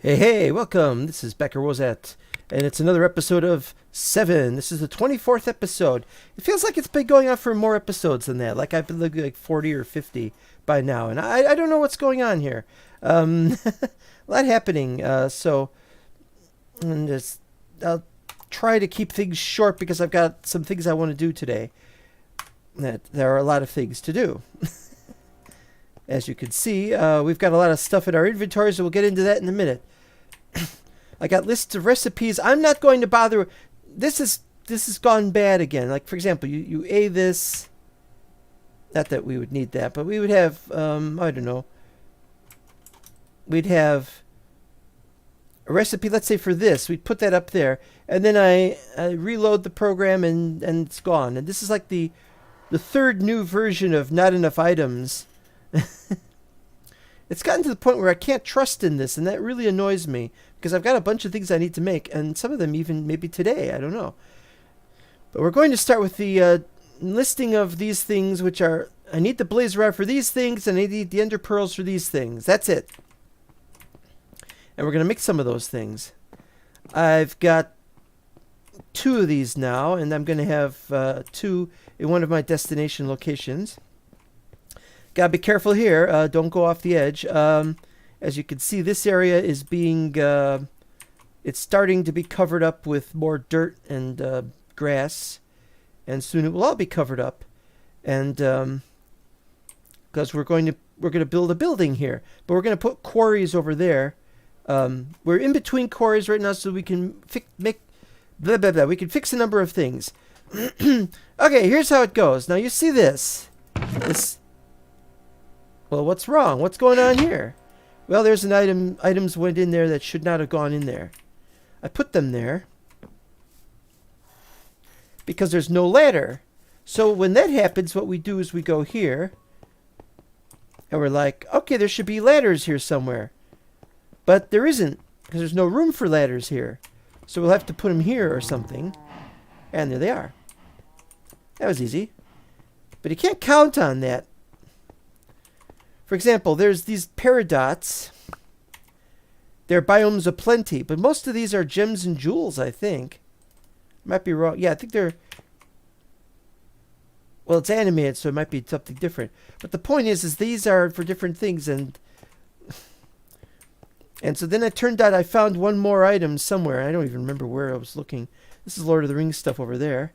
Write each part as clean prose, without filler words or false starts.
Hey, welcome. This is Becker Wozat, and it's another episode of 7. This is the 24th episode. It feels like it's been going on for more episodes than that. Like I've been looking like 40 or 50 by now, and I don't know what's going on here. A lot happening, so I'll try to keep things short because I've got some things I want to do today. There are a lot of things to do. As you can see, we've got a lot of stuff in our inventory, so we'll get into that in a minute. I got lists of recipes. I'm not going to bother. This has gone bad again. Like, for example, you A this. Not that we would need that, but we would have, I don't know. We'd have a recipe, let's say for this. We'd put that up there. And then I reload the program and it's gone. And this is like the third new version of not enough items. It's gotten to the point where I can't trust in this, and that really annoys me because I've got a bunch of things I need to make, and some of them even maybe today, I don't know. But we're going to start with the listing of these things, which are, I need the blaze rod for these things, and I need the ender pearls for these things. That's it. And we're going to make some of those things. I've got 2 of these now, and I'm going to have 2 in one of my destination locations. Gotta be careful here. Don't go off the edge. As you can see, this area is being, it's starting to be covered up with more dirt and grass, and soon it will all be covered up. And because we're going to build a building here, but we're going to put quarries over there. We're in between quarries right now, so we can make blah blah blah. We can fix a number of things. Okay, here's how it goes. Now you see this. Well, what's wrong? What's going on here? Well, there's an item. Items went in there that should not have gone in there. I put them there because there's no ladder. So when that happens, what we do is we go here and we're like, okay, there should be ladders here somewhere. But there isn't because there's no room for ladders here. So we'll have to put them here or something. And there they are. That was easy. But you can't count on that. For example, there's these paradots. They're biomes of plenty, but most of these are gems and jewels, I think. Might be wrong. Yeah, I think they're... Well, it's animated, so it might be something different. But the point is these are for different things, and so then it turned out I found one more item somewhere. I don't even remember where I was looking. This is Lord of the Rings stuff over there.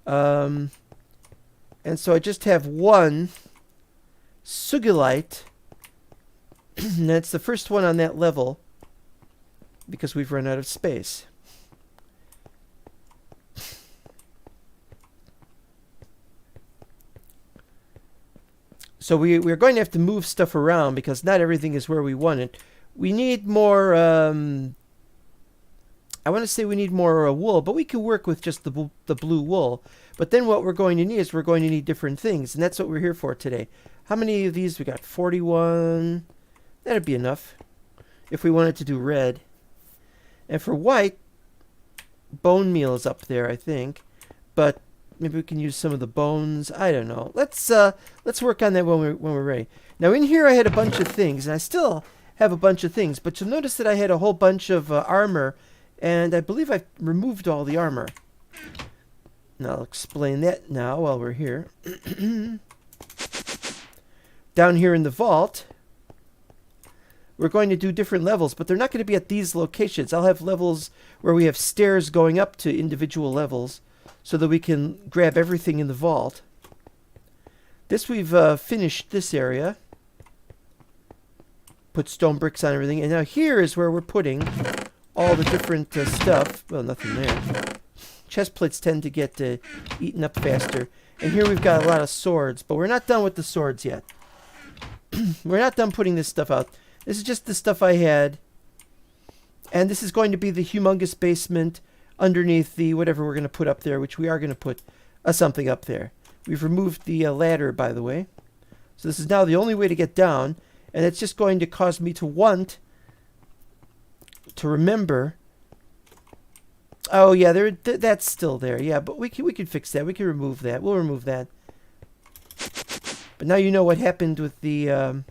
And so I just have one Sugilite, and that's the first one on that level because we've run out of space. So we're going to have to move stuff around because not everything is where we want it. We need more, I want to say we need more wool, but we can work with just the blue wool. But then what we're going to need is we're going to need different things, and that's what we're here for today. How many of these? We got 41. That'd be enough if we wanted to do red. And for white, bone meal is up there, I think. But Maybe we can use some of the bones. I don't know. Let's work on that when we're ready. Now in here I had a bunch of things, and I still have a bunch of things. But you'll notice that I had a whole bunch of armor, and I believe I've removed all the armor. Now I'll explain that now while we're here. Down here in the vault, we're going to do different levels, but they're not going to be at these locations. I'll have levels where we have stairs going up to individual levels so that we can grab everything in the vault. This we've finished this area. Put stone bricks on everything. And now here is where we're putting all the different stuff. Well, nothing there. Chest plates tend to get eaten up faster. And here we've got a lot of swords, but we're not done with the swords yet. We're not done putting this stuff out. This is just the stuff I had. And this is going to be the humongous basement underneath the whatever we're going to put up there, which we are going to put something up there. We've removed the ladder, by the way. So this is now the only way to get down. And it's just going to cause me to want to remember. Oh, yeah, that's still there. Yeah, but we can fix that. We can remove that. We'll remove that. But now you know what happened with the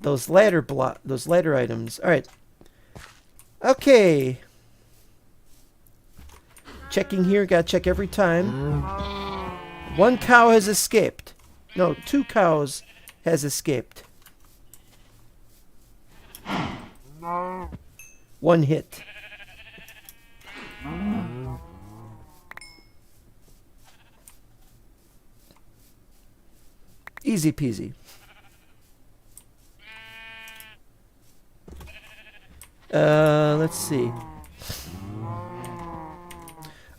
those ladder items. All right. Okay. Checking here. Got to check every time. One cow has escaped. No, 2 cows has escaped. 1 hit. Easy peasy. Let's see.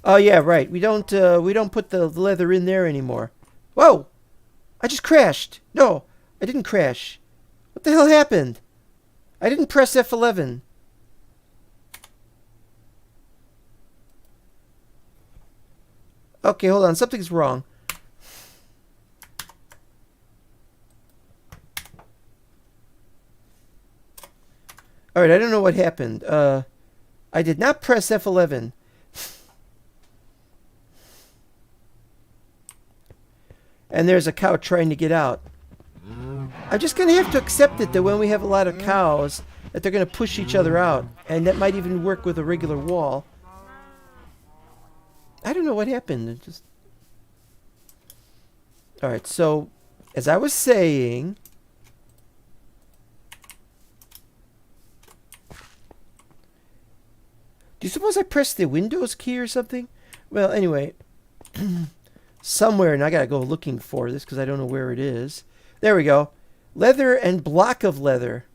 Oh yeah, right. We don't put the leather in there anymore. Whoa! I just crashed. No, I didn't crash. What the hell happened? I didn't press F11. Okay, hold on. Something's wrong. Alright, I don't know what happened. I did not press F11. And there's a cow trying to get out. I'm just going to have to accept it that when we have a lot of cows, that they're going to push each other out. And that might even work with a regular wall. I don't know what happened. It just... Alright, so, as I was saying... Do you suppose I pressed the Windows key or something? Well, anyway... Somewhere, and I gotta go looking for this because I don't know where it is. There we go. Leather and block of leather.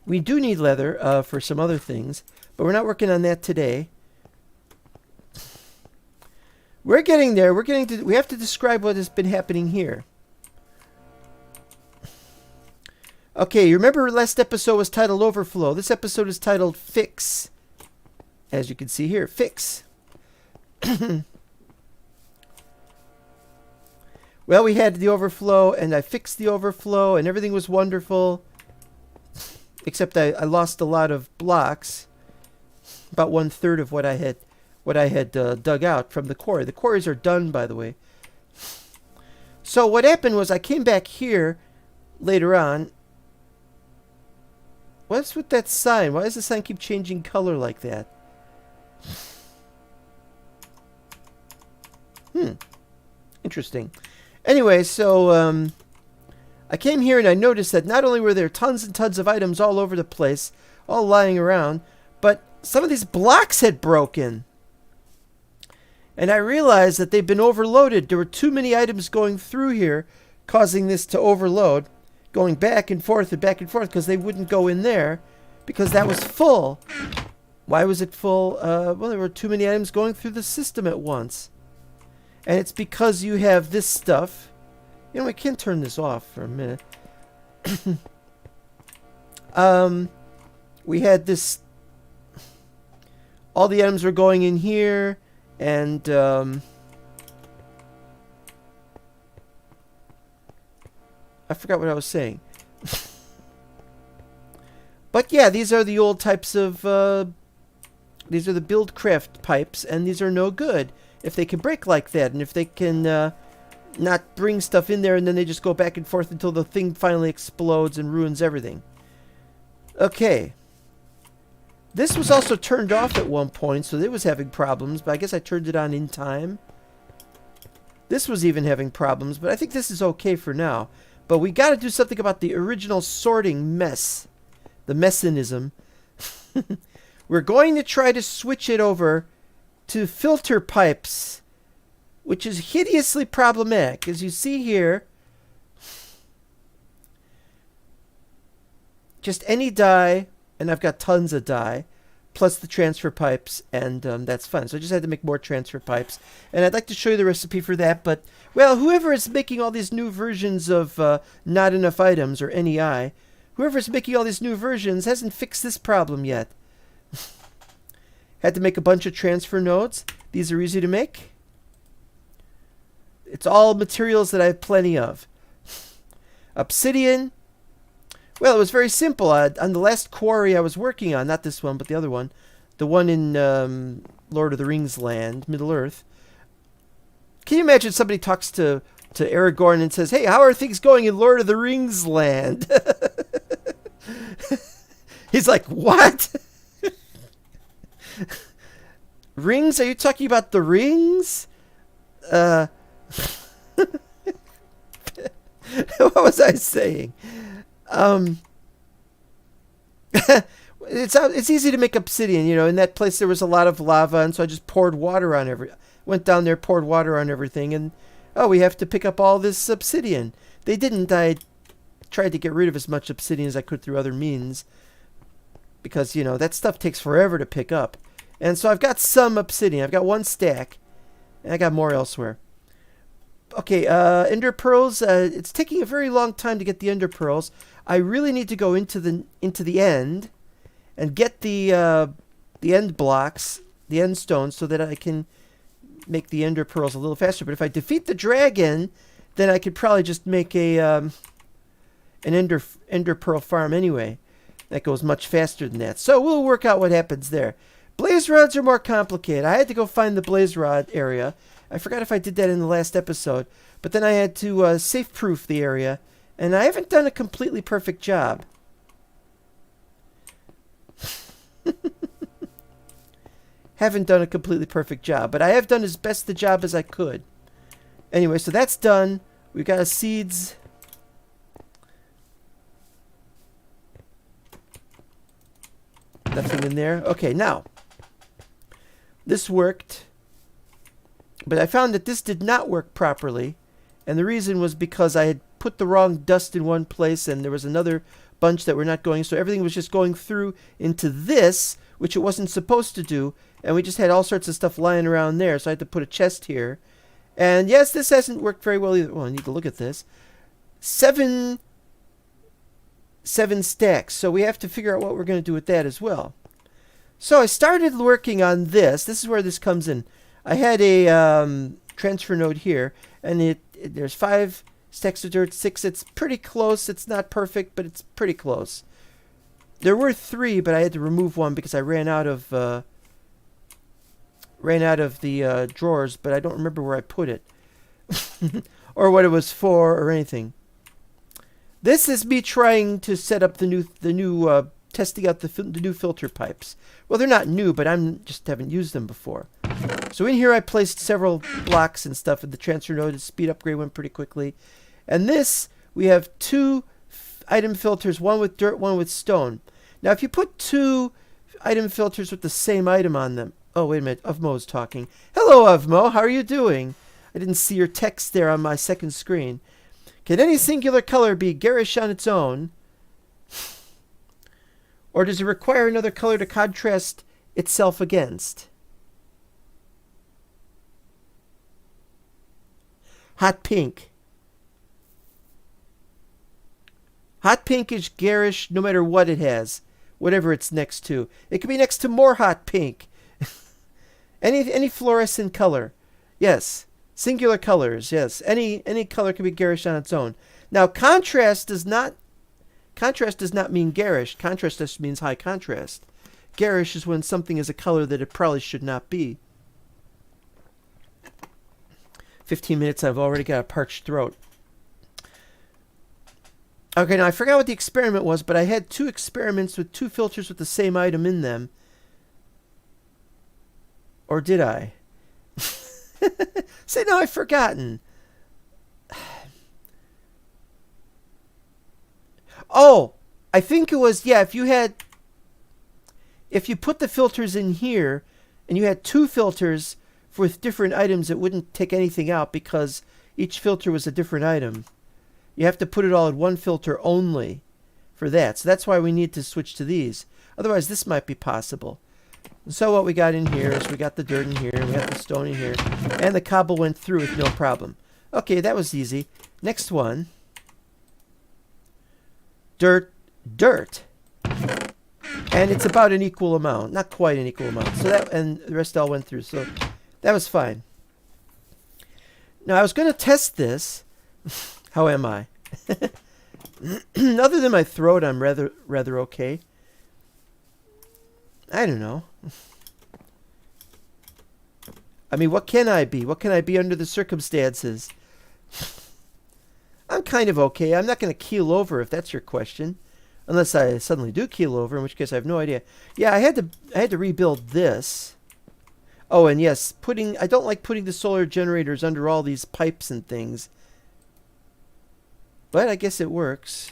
We do need leather for some other things, but we're not working on that today. We're getting there. We have to describe what has been happening here. Okay, you remember last episode was titled Overflow. This episode is titled Fix. As you can see here, Fix. Well, we had the overflow, and I fixed the overflow, and everything was wonderful. Except I lost a lot of blocks. About 1/3 of what I had dug out from the quarry. The quarries are done, by the way. So what happened was I came back here later on. What's with that sign? Why does the sign keep changing color like that? Interesting. Anyway, so I came here and I noticed that not only were there tons and tons of items all over the place, all lying around, but some of these blocks had broken. And I realized that they've been overloaded. There were too many items going through here, causing this to overload. Going back and forth because they wouldn't go in there because that was full. Why was it full? Well, there were too many items going through the system at once. And it's because you have this stuff. You know, we can turn this off for a minute. We had this. All the items were going in here, and I forgot what I was saying. But yeah, these are the old types of, these are the Buildcraft pipes, and these are no good if they can break like that, and if they can not bring stuff in there and then they just go back and forth until the thing finally explodes and ruins everything. Okay. This was also turned off at one point, so it was having problems, but I guess I turned it on in time. This was even having problems, but I think this is okay for now. But we got to do something about the original sorting mess. The mechanism. We're going to try to switch it over to filter pipes, which is hideously problematic. As you see here, just any die, and I've got tons of die, plus the transfer pipes, and that's fun. So I just had to make more transfer pipes. And I'd like to show you the recipe for that, but, well, whoever is making all these new versions of Not Enough Items, or NEI, whoever's making all these new versions hasn't fixed this problem yet. Had to make a bunch of transfer nodes. These are easy to make. It's all materials that I have plenty of. Obsidian. Well, it was very simple. On the last quarry I was working on, not this one, but the other one, the one in Lord of the Rings land, Middle Earth. Can you imagine somebody talks to Aragorn and says, "Hey, how are things going in Lord of the Rings land?" He's like, "What? Rings? Are you talking about the rings?" What was I saying? It's easy to make obsidian. You know, in that place there was a lot of lava, and so I just poured water on went down there, poured water on everything, and we have to pick up all this obsidian. They didn't. I tried to get rid of as much obsidian as I could through other means, because, you know, that stuff takes forever to pick up. And so I've got some obsidian. I've got one stack, and I got more elsewhere. Okay, ender pearls. It's taking a very long time to get the ender pearls. I really need to go into the end and get the end blocks, the end stones, so that I can make the ender pearls a little faster. But if I defeat the dragon, then I could probably just make an ender pearl farm anyway. That goes much faster than that. So we'll work out what happens there. Blaze rods are more complicated. I had to go find the blaze rod area. I forgot if I did that in the last episode. But then I had to safe-proof the area. And I haven't done a completely perfect job. Haven't done a completely perfect job. But I have done as best the job as I could. Anyway, so that's done. We've got seeds. Nothing in there. Okay, now. This worked. But I found that this did not work properly. And the reason was because I had put the wrong dust in one place, and there was another bunch that were not going. So everything was just going through into this, which it wasn't supposed to do. And we just had all sorts of stuff lying around there. So I had to put a chest here. And yes, this hasn't worked very well either. Well, I need to look at this. Seven stacks. So we have to figure out what we're going to do with that as well. So I started working on this. This is where this comes in. I had a transfer node here, and there's 5 stacks of dirt, 6. It's pretty close. It's not perfect, but it's pretty close. There were 3, but I had to remove one because I ran out of the drawers, but I don't remember where I put it or what it was for or anything. This is me trying to set up the new testing out the new filter pipes. Well, they're not new, but just haven't used them before. So in here I placed several blocks and stuff, and the transfer node, the speed upgrade went pretty quickly. And this, we have 2 item filters, one with dirt, one with stone. Now, if you put 2 item filters with the same item on them... Oh, wait a minute, Uvmo's talking. Hello, Uvmo, how are you doing? I didn't see your text there on my second screen. Can any singular color be garish on its own? Or does it require another color to contrast itself against? Hot pink. Hot pink is garish no matter what it has, whatever it's next to. It could be next to more hot pink. Any fluorescent color. Yes. Singular colors, yes. Any color can be garish on its own. Now, contrast Contrast does not mean garish. Contrast just means high contrast. Garish is when something is a color that it probably should not be. 15 minutes, I've already got a parched throat. Okay, now I forgot what the experiment was, but I had 2 experiments with 2 filters with the same item in them. Or did I? Say, no, I've forgotten. Oh, I think it was, yeah, if you put the filters in here and you had 2 filters with different items, it wouldn't take anything out because each filter was a different item. You have to put it all in one filter only for that. So that's why we need to switch to these. Otherwise, this might be possible. And so what we got in here is we got the dirt in here, we got the stone in here, and the cobble went through with no problem. Okay, that was easy. Next one. Dirt, dirt. And it's about an equal amount. Not quite an equal amount. So that, and the rest all went through. So that was fine. Now I was going to test this. How am I? Other than my throat, I'm rather okay. I don't know. I mean, what can I be? What can I be under the circumstances? I'm kind of okay. I'm not going to keel over if that's your question. Unless I suddenly do keel over, in which case I have no idea. Yeah, I had to rebuild this. Oh, and yes, I don't like putting the solar generators under all these pipes and things. But I guess it works.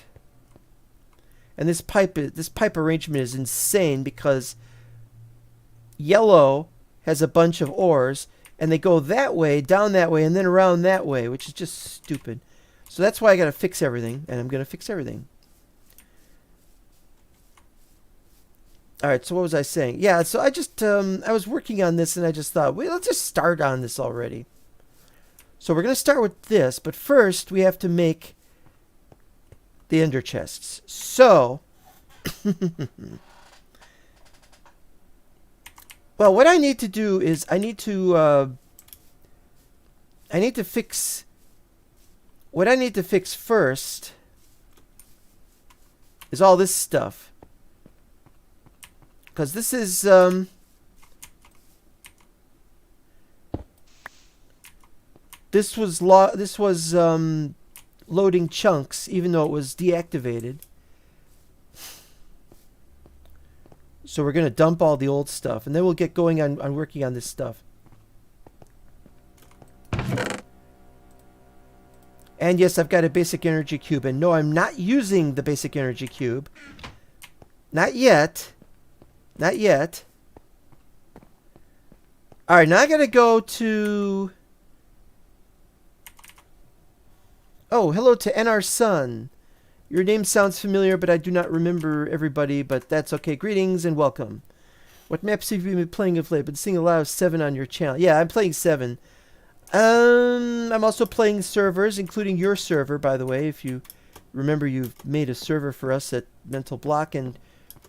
And this pipe arrangement is insane because yellow has a bunch of ores and they go that way, down that way, and then around that way, which is just stupid. So that's why I got to fix everything, and I'm going to fix everything. All right, so what was I saying? Yeah, so I just I was working on this and I just thought, wait, let's just start on this already. So we're going to start with this, but first we have to make the ender chests. So well, what I need to do is I need to fix what I need to fix first is all this stuff. Because this is this was loading chunks even though it was deactivated. So we're going to dump all the old stuff and then we'll get going on working on this stuff. And yes, I've got a basic energy cube, and no, I'm not using the basic energy cube. Not yet. Not yet. Alright, now I gotta go to... Oh, hello to NR Sun. Your name sounds familiar, but I do not remember everybody, but that's okay. Greetings and welcome. What maps have you been playing of late? Been seeing a lot of 7 on your channel. Yeah, I'm playing 7. I'm also playing servers, including your server, by the way. If you remember, you've made a server for us at Mental Block, and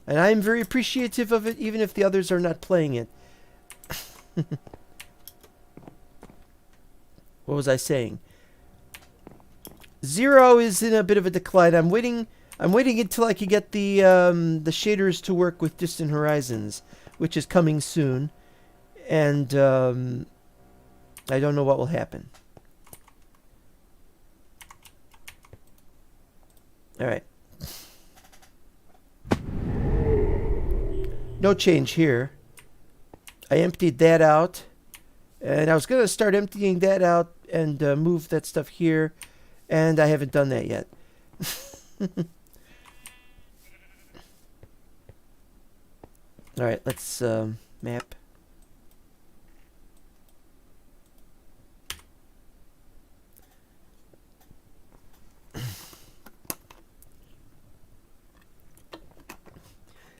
I'm very appreciative of it, even if the others are not playing it. What was I saying? 0 is in a bit of a decline. I'm waiting until I can get the shaders to work with Distant Horizons, which is coming soon, and I don't know what will happen. All right. No change here. I emptied that out, and I was going to start emptying that out and move that stuff here, and I haven't done that yet. All right, let's map.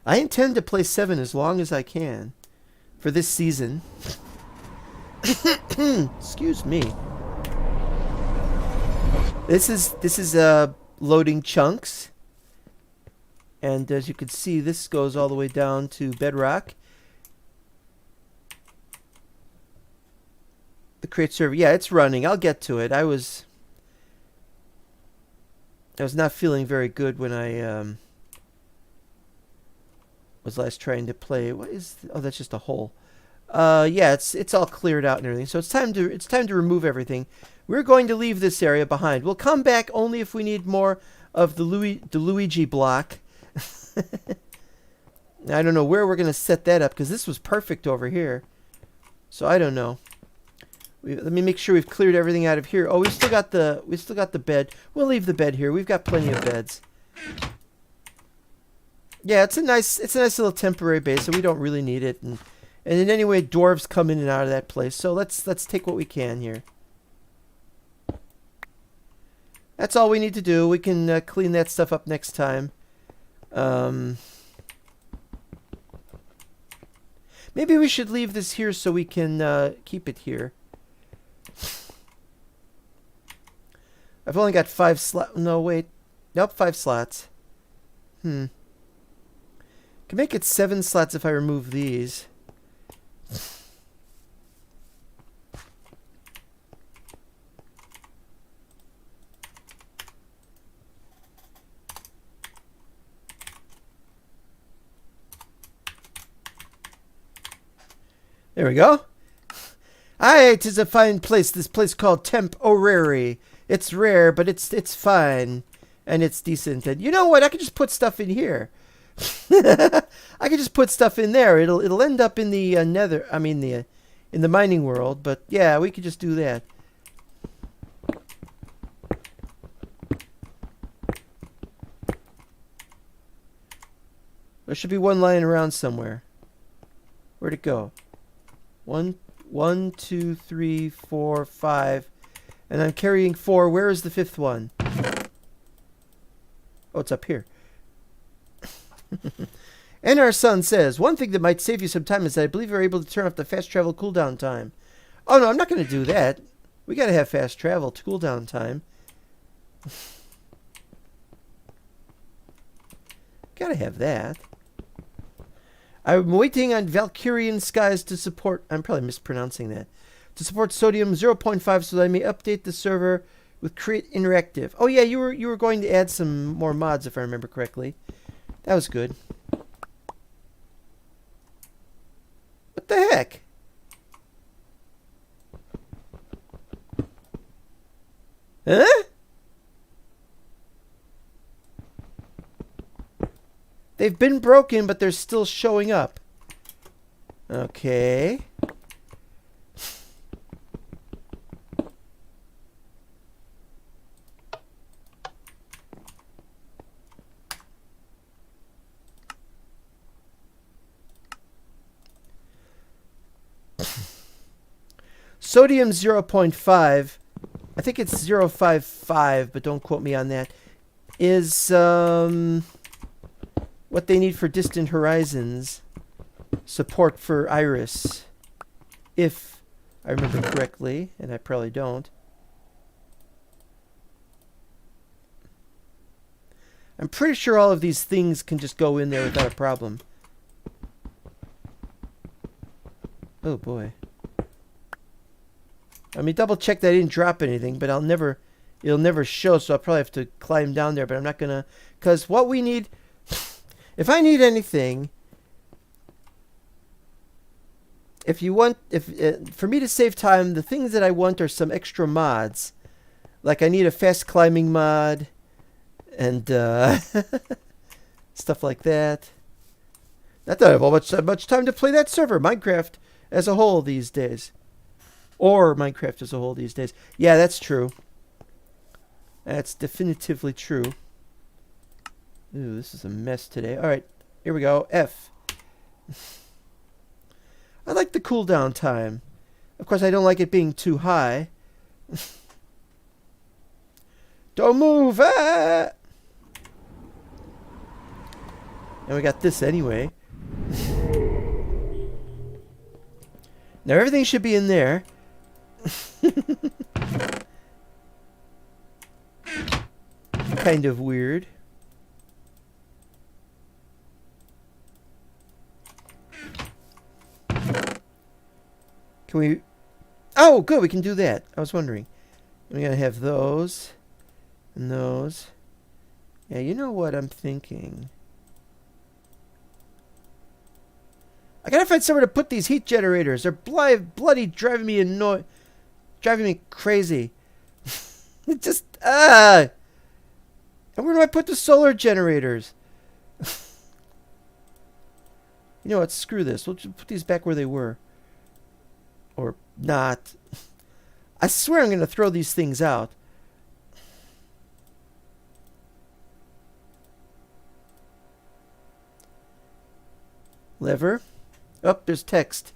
I intend to play 7 as long as I can for this season. Excuse me. This is loading chunks, and as you can see, this goes all the way down to bedrock. The crate server, yeah, it's running. I'll get to it. I was I was not feeling very good when I was last trying to play. What is? Oh, that's just a hole. Yeah, it's all cleared out and everything. So it's time to remove everything. We're going to leave this area behind. We'll come back only if we need more of the Luigi block. I don't know where we're going to set that up because this was perfect over here. So I don't know. Let me make sure we've cleared everything out of here. Oh, we still got the bed. We'll leave the bed here. We've got plenty of beds. Yeah, it's a nice little temporary base, so we don't really need it. And in any way, dwarves come in and out of that place. So let's take what we can here. That's all we need to do. We can clean that stuff up next time. Maybe we should leave this here so we can keep it here. I've only got 5 slots. No, wait. Nope, 5 slots. Can make it 7 slots if I remove these. There we go. Aye, 'tis a fine place, this place called Temporary. It's rare, but it's fine. And it's decent. And you know what? I could just put stuff in here. I could just put stuff in there. It'll end up in the nether. I mean in the mining world. But yeah, we could just do that. There should be one lying around somewhere. Where'd it go? 1, 2, 3, 4, 5. And I'm carrying 4. Where is the 5th one? Oh, it's up here. And our son says, one thing that might save you some time is that I believe you're able to turn off the fast travel cooldown time. Oh, no, I'm not going to do that. We got to have fast travel cooldown time. Got to have that. I'm waiting on Valkyrian skies to support... I'm probably mispronouncing that. To support sodium 0.5 so that I may update the server with Create Interactive. Oh, yeah, you were going to add some more mods, if I remember correctly. That was good. What the heck? Huh? They've been broken, but they're still showing up. Okay. Sodium 0.5, I think it's 0.55, but don't quote me on that, is what they need for distant horizons. Support for Iris. If I remember correctly, and I probably don't. I'm pretty sure all of these things can just go in there without a problem. Oh boy. Let me double check that I didn't drop anything, but it'll never show, so I'll probably have to climb down there, but I'm not gonna, because what we need, if I need anything, for me to save time, the things that I want are some extra mods. Like I need a fast climbing mod, and stuff like that. Not that I have much time to play that server, Minecraft as a whole these days. Or Minecraft as a whole these days. Yeah, that's true. That's definitively true. Ooh, this is a mess today. Alright, here we go. F. I like the cooldown time. Of course, I don't like it being too high. Don't move! Ah! And we got this anyway. Now everything should be in there. Kind of weird. Can we... Oh, good, we can do that. I was wondering. We're going to have those and those. Yeah, you know what I'm thinking? I gotta find somewhere to put these heat generators. They're bloody driving me crazy. It just And where do I put the solar generators? You know what? Screw this. We'll just put these back where they were, or not. I swear I'm gonna throw these things out. Lever. Oh, there's text.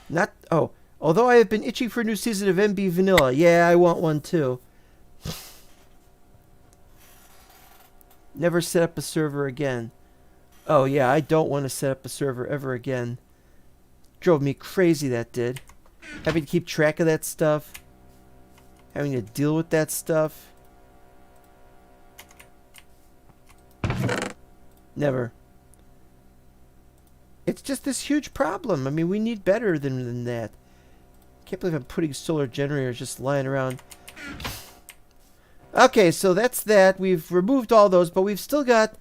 Not. Oh. Although I have been itching for a new season of MB Vanilla. Yeah, I want one too. Never set up a server again. Oh, yeah, I don't want to set up a server ever again. Drove me crazy, that did. Having to keep track of that stuff. Having to deal with that stuff. Never. It's just this huge problem. I mean, we need better than that. Can't believe I'm putting solar generators just lying around. Okay, so that's that. We've removed all those, but we've still got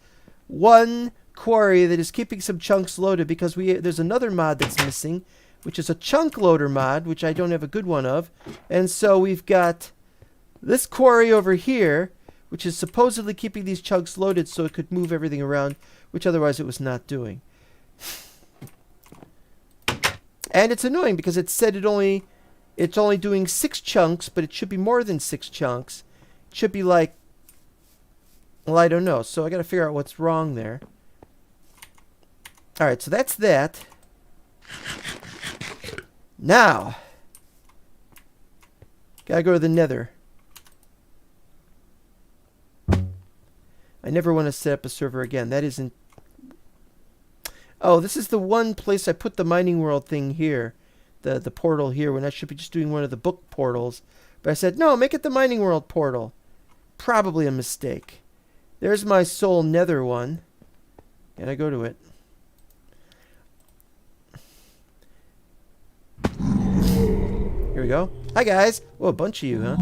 one quarry that is keeping some chunks loaded because there's another mod that's missing, which is a chunk loader mod, which I don't have a good one of. And so we've got this quarry over here, which is supposedly keeping these chunks loaded so it could move everything around, which otherwise it was not doing. And it's annoying because it said it's only doing 6 chunks, but it should be more than 6 chunks. It should be like, well, I don't know. So I got to figure out what's wrong there. All right, so that's that. Now, gotta go to the Nether. I never want to set up a server again. That isn't. Oh, this is the one place I put the mining world thing here. The portal here, when I should be just doing one of the book portals. But I said, no, make it the mining world portal. Probably a mistake. There's my soul nether one. And I go to it. Here we go. Hi, guys. Oh, a bunch of you, huh?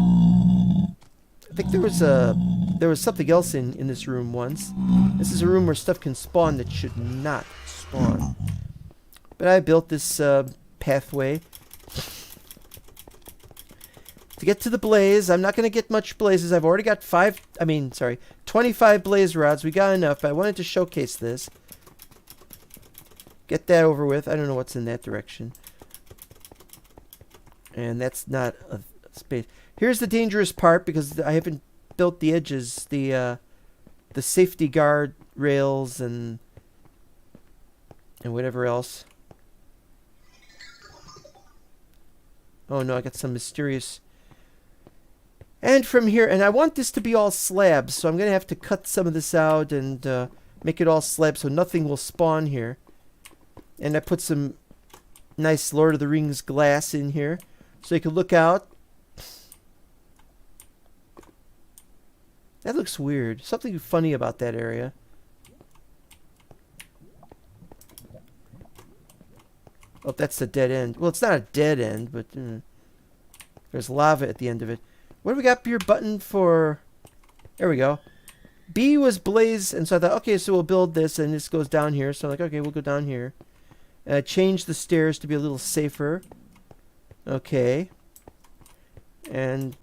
I think there was something else in this room once. This is a room where stuff can spawn that should not spawn. But I built this pathway to get to the blaze. I'm not going to get much blazes. I've already got 25 blaze rods. We got enough, but I wanted to showcase this. Get that over with. I don't know what's in that direction. And that's not a space. Here's the dangerous part because I haven't built the edges, the safety guard rails and whatever else. Oh no, I got some mysterious. And from here, and I want this to be all slabs, so I'm going to have to cut some of this out and make it all slabs so nothing will spawn here. And I put some nice Lord of the Rings glass in here so you can look out. That looks weird. Something funny about that area. Oh, that's the dead end. Well, it's not a dead end, but there's lava at the end of it. What do we got here? Button for... There we go. B was blaze, and so I thought, okay, so we'll build this, and this goes down here. So I'm like, okay, we'll go down here. Change the stairs to be a little safer. Okay. And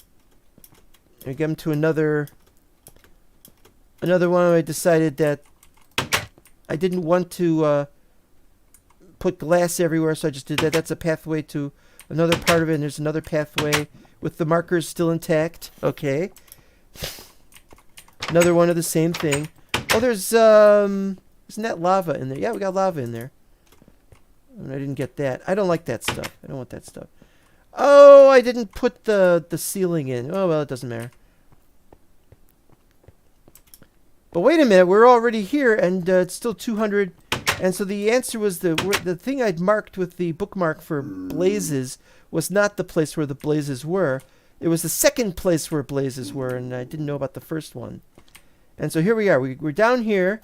I get them to another one. I decided that I didn't want to put glass everywhere, so I just did that. That's a pathway to another part of it, and there's another pathway with the markers still intact. Okay. Another one of the same thing. Oh, there's, isn't that lava in there? Yeah, we got lava in there. And I didn't get that. I don't like that stuff. I don't want that stuff. Oh, I didn't put the ceiling in. Oh, well, it doesn't matter. But wait a minute, we're already here, and it's still 200. And so the answer was the thing I'd marked with the bookmark for blazes was not the place where the blazes were. It was the second place where blazes were, and I didn't know about the first one. And so here we are. We're down here,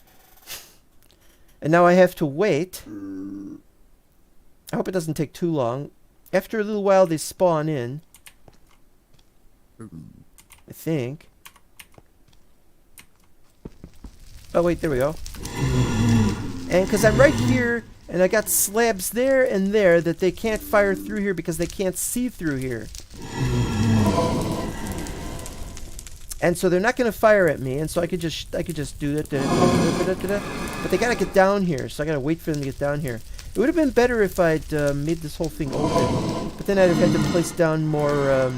and now I have to wait. I hope it doesn't take too long. After a little while, they spawn in. I think. Oh, wait, there we go. And because I'm right here, and I got slabs there and there that they can't fire through here because they can't see through here. And so they're not going to fire at me, and so I could just do that. But they got to get down here, so I got to wait for them to get down here. It would have been better if I'd made this whole thing open, but then I'd have had to place down more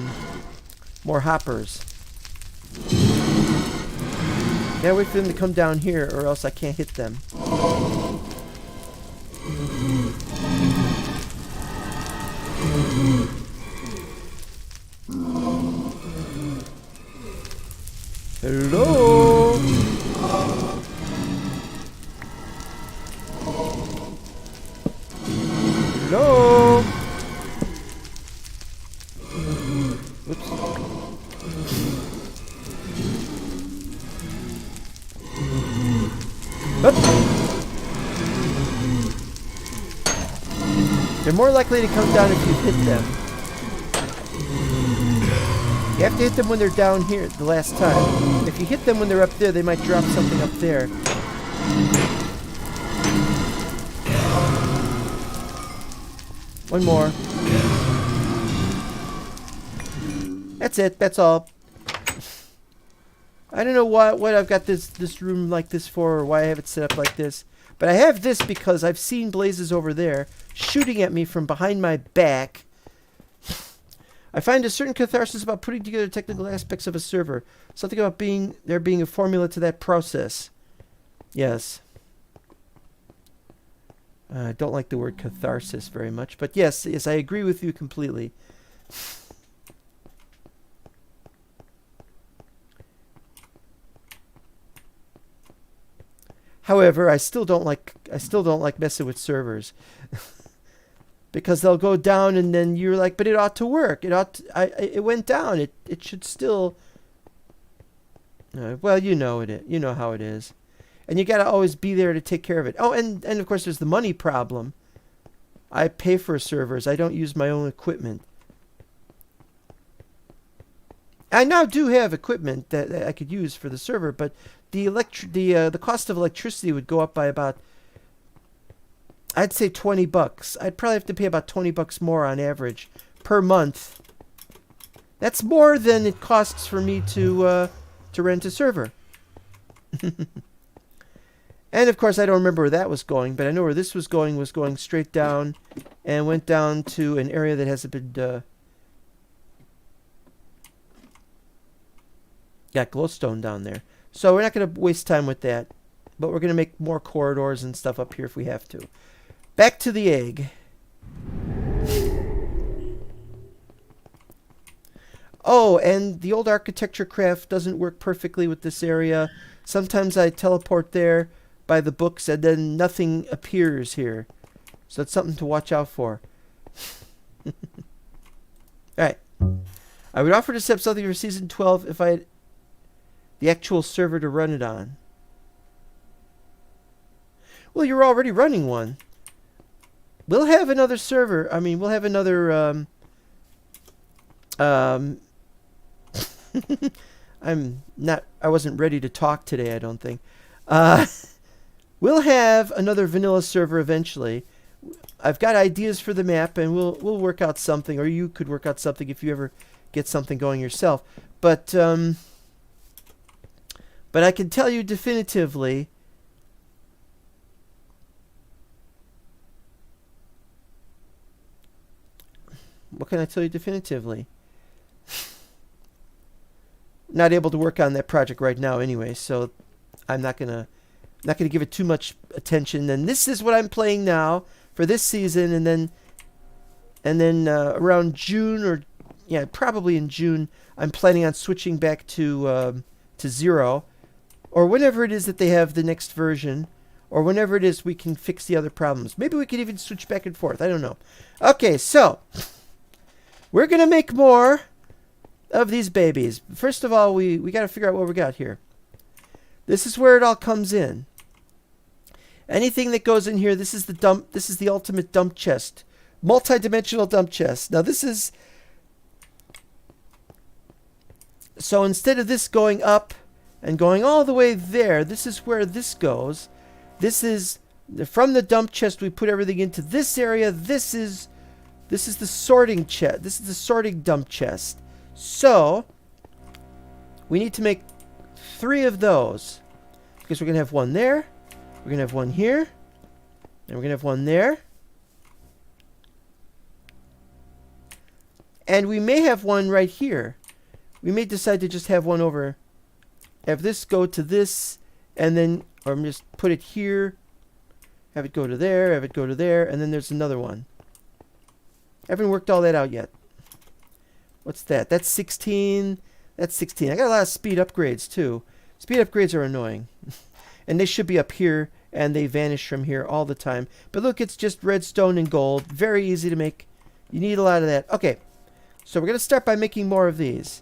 hoppers. Gotta wait for them to come down here, or else I can't hit them. Hello? Hello? Whoops. Up. They're more likely to come down if you hit them. You have to hit them when they're down here the last time. If you hit them when they're up there, they might drop something up there. One more. That's it. That's all. I don't know what I've got this room like this for, or why I have it set up like this. But I have this because I've seen blazes over there shooting at me from behind my back. I find a certain catharsis about putting together technical aspects of a server. Something about there being a formula to that process. Yes. I don't like the word catharsis very much, but yes, I agree with you completely. However, I still don't like messing with servers. Because they'll go down and then you're like, but it ought to work. It went down. It should still. Well, you know it. You know how it is, and you got to always be there to take care of it. Oh, and of course there's the money problem. I pay for servers. I don't use my own equipment. I now do have equipment that I could use for the server, but the cost of electricity would go up by about, I'd say $20. I'd probably have to pay about $20 more on average per month. That's more than it costs for me to rent a server. And of course, I don't remember where that was going, but I know where this was going straight down and went down to an area that hasn't been got glowstone down there. So we're not going to waste time with that, but we're going to make more corridors and stuff up here if we have to. Back to the egg. Oh, and the old architecture craft doesn't work perfectly with this area. Sometimes I teleport there by the books and then nothing appears here. So it's something to watch out for. Alright. I would offer to set up something for Season 12 if I had the actual server to run it on. Well, you're already running one. We'll have another server. I mean, we'll have another I wasn't ready to talk today, I don't think. We'll have another vanilla server eventually. I've got ideas for the map, and we'll work out something, or you could work out something if you ever get something going yourself. But I can tell you definitively, what can I tell you definitively? Not able to work on that project right now anyway, so I'm not gonna give it too much attention. And this is what I'm playing now for this season, and then around June, or yeah, probably in June, I'm planning on switching back to 0, or whenever it is that they have the next version, or whenever it is we can fix the other problems. Maybe we could even switch back and forth. I don't know. Okay, so we're gonna make more of these babies. First of all, we got to figure out what we got here. This is where it all comes in. Anything that goes in here, this is the ultimate dump chest. Multi-dimensional dump chest. Now this is, so instead of this going up and going all the way there. This is where this goes. This is from the dump chest. We put everything into this area. This is the sorting chest. This is the sorting dump chest. So we need to make 3 of those, because we're gonna have one there. We're gonna have one here, and we're gonna have one there. And we may have one right here. We may decide to just have one over. Have this go to this, and then, or just put it here. Have it go to there, have it go to there, and then there's another one. I haven't worked all that out yet. What's that? That's 16. That's 16. I got a lot of speed upgrades, too. Speed upgrades are annoying. And they should be up here, and they vanish from here all the time. But look, it's just redstone and gold. Very easy to make. You need a lot of that. Okay. So we're going to start by making more of these.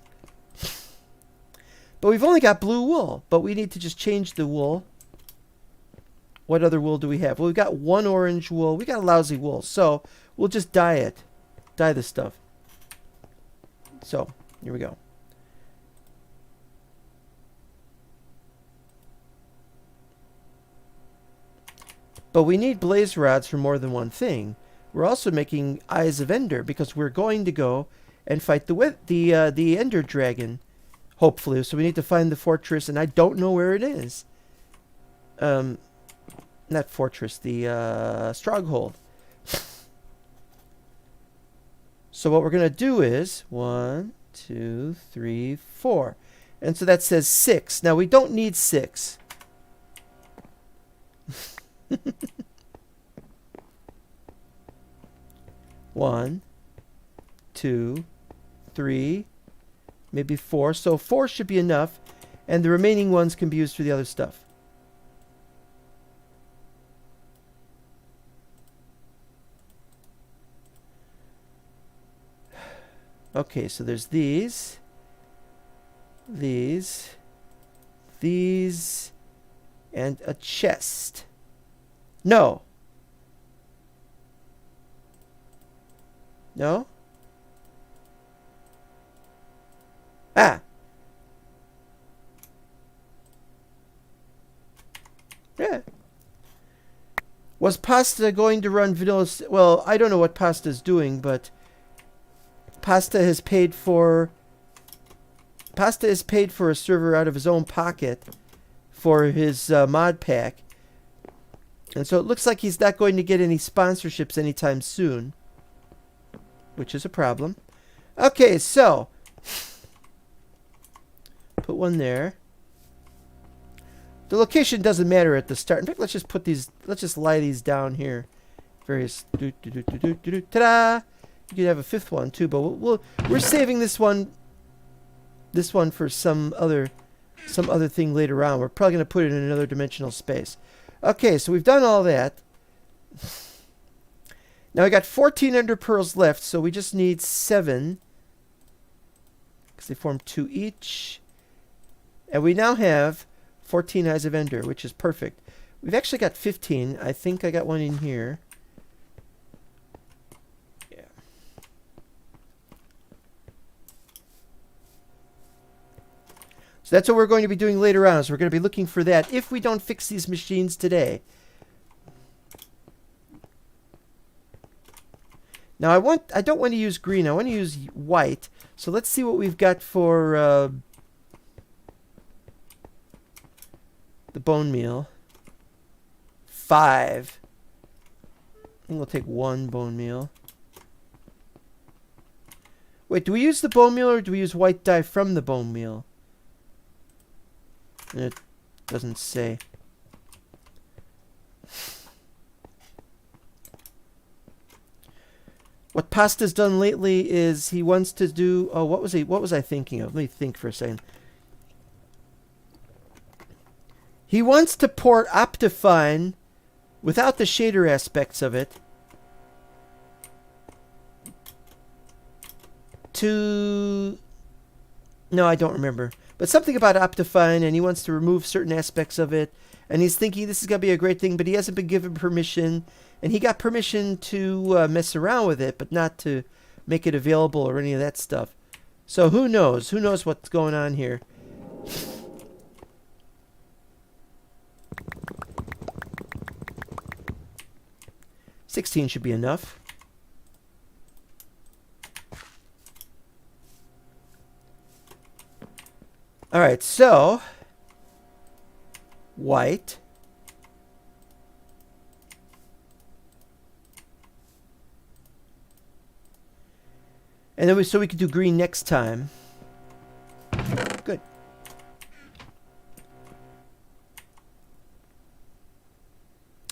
But we've only got blue wool. But we need to just change the wool. What other wool do we have? Well, we've got 1 orange wool. We got a lousy wool. So we'll just dye it. Dye this stuff. So, here we go. But we need blaze rods for more than one thing. We're also making Eyes of Ender because we're going to go and fight the Ender Dragon, hopefully. So we need to find the fortress, and I don't know where it is. Not fortress, the stronghold. So what we're going to do is 1, 2, 3, 4. And so that says 6. Now we don't need 6. 1, 2, 3, maybe 4. So 4 should be enough, and the remaining ones can be used for the other stuff. Okay, so there's these, and a chest. No. No? Ah. Yeah. Was Pasta going to run vanilla? Well, I don't know what Pasta's doing, but Pasta has paid for a server out of his own pocket for his mod pack. And so it looks like he's not going to get any sponsorships anytime soon, which is a problem. Okay, so put one there. The location doesn't matter at the start. In fact, let's just lie these down here. Various ta-da! You could have a 5th one too, but we're saving this one for some other thing later on. We're probably going to put it in another dimensional space. Okay, so we've done all that. Now we got 14 ender pearls left, so we just need 7, because they form 2 each. And we now have 14 Eyes of Ender, which is perfect. We've actually got 15. I think I got one in here. Yeah. So that's what we're going to be doing later on. So we're going to be looking for that if we don't fix these machines today. Now I don't want to use green. I want to use white. So let's see what we've got for the bone meal. 5. I think we'll take 1 bone meal. Wait, do we use the bone meal or do we use white dye from the bone meal? It doesn't say. What Pasta's done lately is he wants to do... Oh, what was I thinking of? Let me think for a second. He wants to port Optifine without the shader aspects of it to... No, I don't remember. But something about Optifine, and he wants to remove certain aspects of it. And he's thinking this is going to be a great thing, but he hasn't been given permission. And he got permission to mess around with it, but not to make it available or any of that stuff. So who knows? Who knows what's going on here? 16 should be enough. All right, so white. And then so we could do green next time. Good.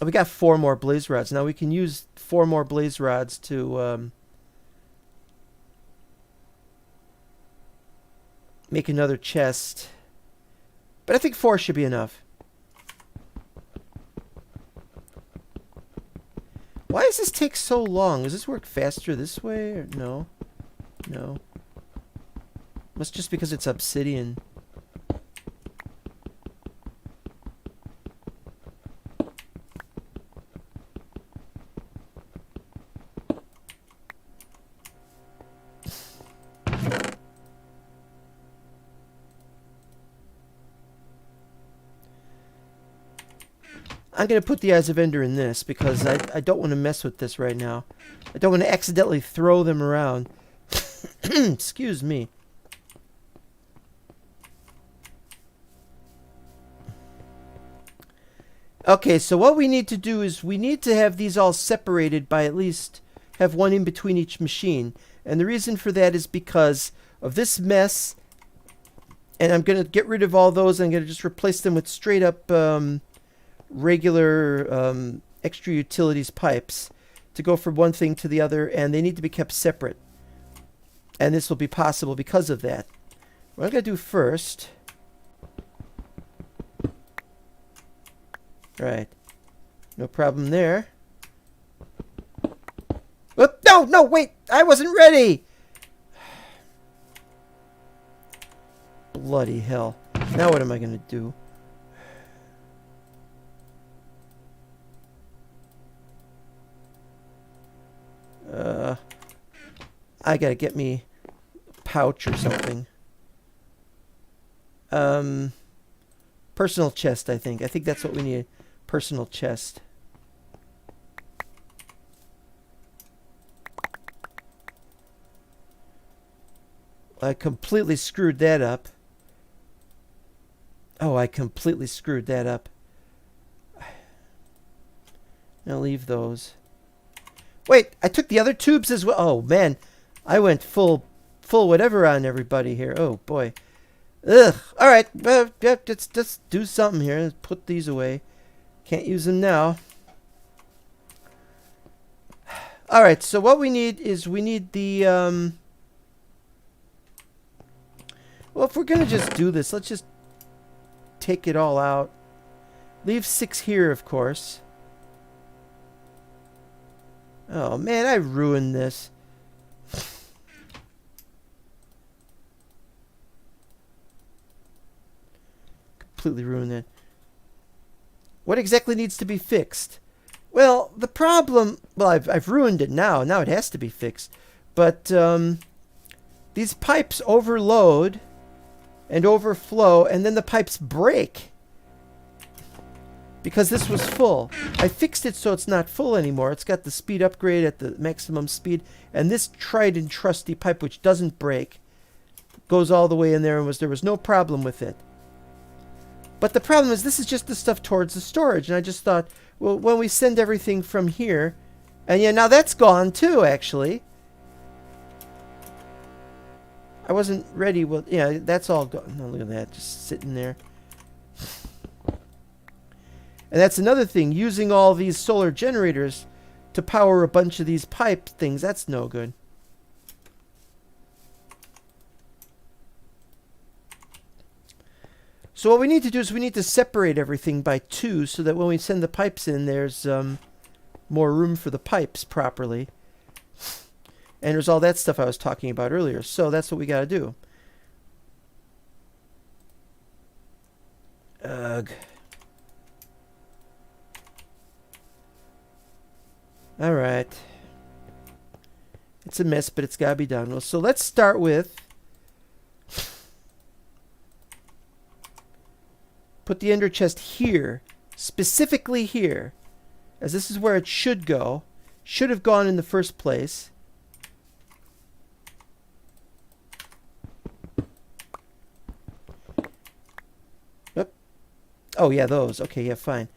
Oh, we got 4 more blaze rods. Now we can use 4 more blaze rods to make another chest. But I think 4 should be enough. Why does this take so long? Does this work faster this way? Or no? No. Must just because it's obsidian. I'm going to put the Eyes of Ender in this because I don't want to mess with this right now. I don't want to accidentally throw them around. Excuse me. Okay, so what we need to do is we need to have these all separated by at least have one in between each machine. And the reason for that is because of this mess. And I'm going to get rid of all those. I'm going to just replace them with straight up regular extra utilities pipes to go from one thing to the other. And they need to be kept separate. And this will be possible because of that. What I'm going to do first... Right. No problem there. Oop, no, no, wait! I wasn't ready! Bloody hell. Now what am I going to do? I gotta get me a pouch or something. Personal chest, I think. I think that's what we need. Personal chest. I completely screwed that up. Oh, I completely screwed that up. I'll leave those. Wait, I took the other tubes as well. Oh, man. I went full whatever on everybody here. Oh, boy. Ugh. All right. Let's do something here. Let's put these away. Can't use them now. All right. So what we need is we need the... Well, if we're going to just do this, let's just take it all out. Leave 6 here, of course. Oh, man, I ruined this. Completely ruined it. What exactly needs to be fixed? Well, the problem... Well, I've ruined it now. Now it has to be fixed. But these pipes overload and overflow, and then the pipes break. Because this was full. I fixed it so it's not full anymore. It's got the speed upgrade at the maximum speed. And this tried and trusty pipe, which doesn't break, goes all the way in there, and there was no problem with it. But the problem is this is just the stuff towards the storage. And I just thought, well, when we send everything from here... And yeah, now that's gone too, actually. I wasn't ready. Well, yeah, that's all gone. No, look at that. Just sitting there. And that's another thing. Using all these solar generators to power a bunch of these pipe things, that's no good. So what we need to do is we need to separate everything by 2 so that when we send the pipes in, there's more room for the pipes properly. And there's all that stuff I was talking about earlier. So that's what we got to do. Ugh. All right. It's a mess, but it's got to be done. Well, so let's start with... Put the ender chest here. Specifically here. As this is where it should go. should have gone in the first place. Oop. Oh, yeah, those. Okay, yeah, fine.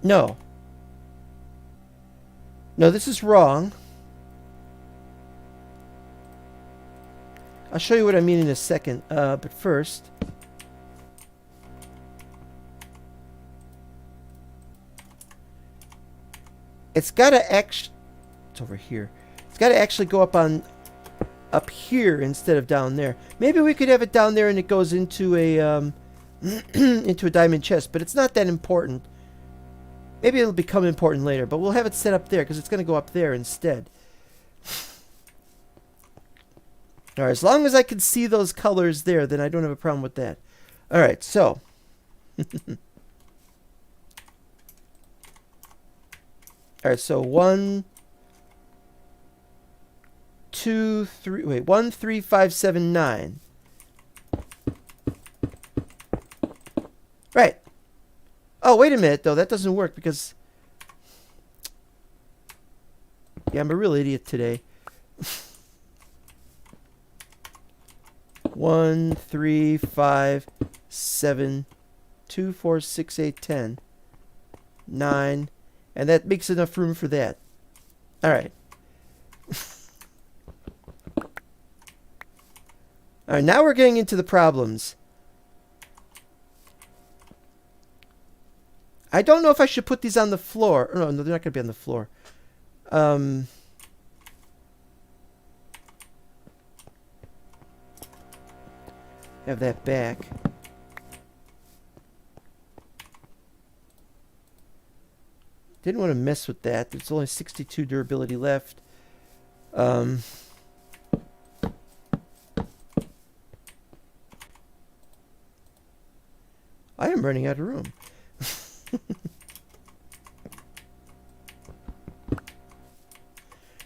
No. No, this is wrong. I'll show you what I mean in a second. But first... It's got to actually... It's over here. It's got to actually go up here instead of down there. Maybe we could have it down there and it goes into a into a diamond chest, but it's not that important. Maybe it'll become important later, but we'll have it set up there because it's going to go up there instead. All right, as long as I can see those colors there, then I don't have a problem with that. All right, so... All right, so 1, 2, 3. Wait, 1, 3, 5, 7, 9. Right. Oh, wait a minute, though. That doesn't work because... Yeah, I'm a real idiot today. 1, 3, 5, 7, 2, 4, 6, 8, 10, 9... And that makes enough room for that. All right. All right, now we're getting into the problems. I don't know if I should put these on the floor. No, they're not going to be on the floor. Have that back. Didn't want to mess with that. There's only 62 durability left. I am running out of room.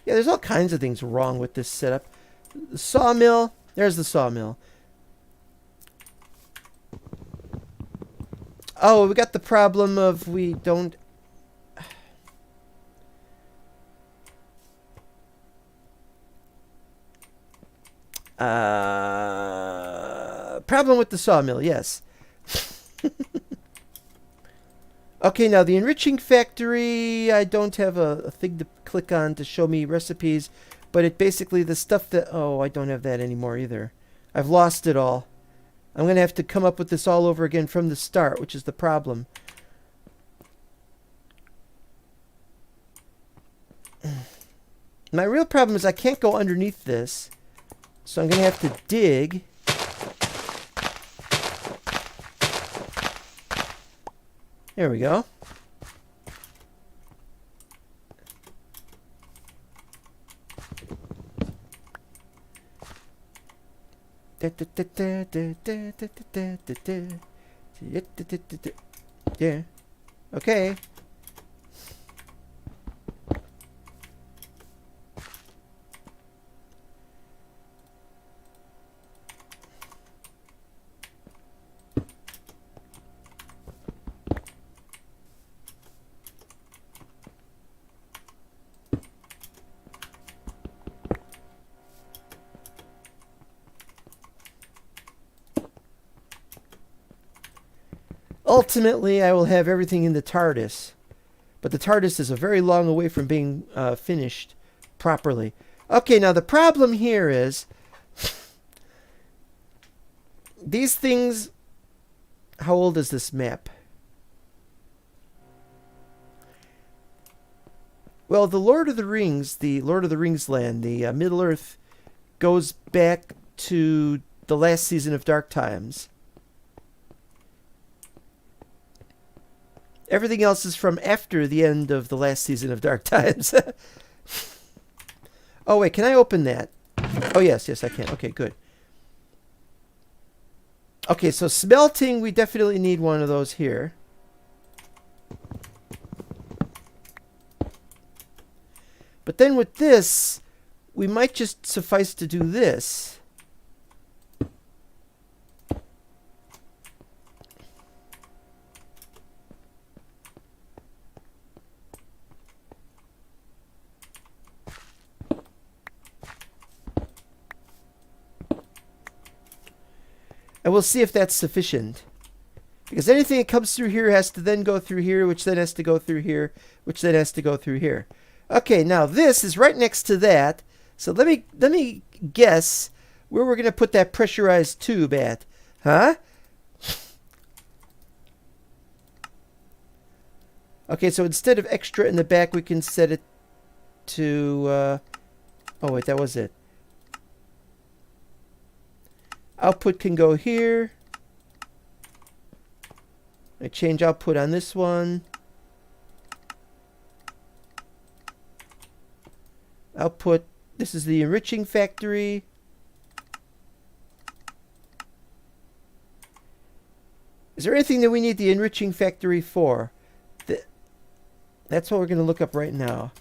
Yeah, there's all kinds of things wrong with this setup. The sawmill. There's the sawmill. Oh, we got the problem of we don't... problem with the sawmill, yes. Okay, now the enriching factory, I don't have a thing to click on to show me recipes, but it basically, the stuff that... Oh, I don't have that anymore either. I've lost it all. I'm going to have to come up with this all over again from the start, which is the problem. My real problem is I can't go underneath this. So I'm going to have to dig. There we go. Yeah. Okay. Ultimately, I will have everything in the TARDIS. But the TARDIS is a very long way from being finished properly. Okay, now the problem here is... these things... How old is this map? Well, the Lord of the Rings land, the Middle-earth, goes back to the last season of Dark Times. Everything else is from after the end of the last season of Dark Times. Oh, wait, can I open that? Oh, yes, I can. Okay, good. Okay, so smelting, we definitely need one of those here. But then with this, we might just suffice to do this. And we'll see if that's sufficient. Because anything that comes through here has to then go through here, which then has to go through here, which then has to go through here. Okay, now this is right next to that. So let me guess where we're going to put that pressurized tube at. Huh? Okay, so instead of extra in the back, we can set it to... oh, wait, that was it. Output can go here. I change output on this one. Output, this is the enriching factory. Is there anything that we need the enriching factory for? That's what we're going to look up right now.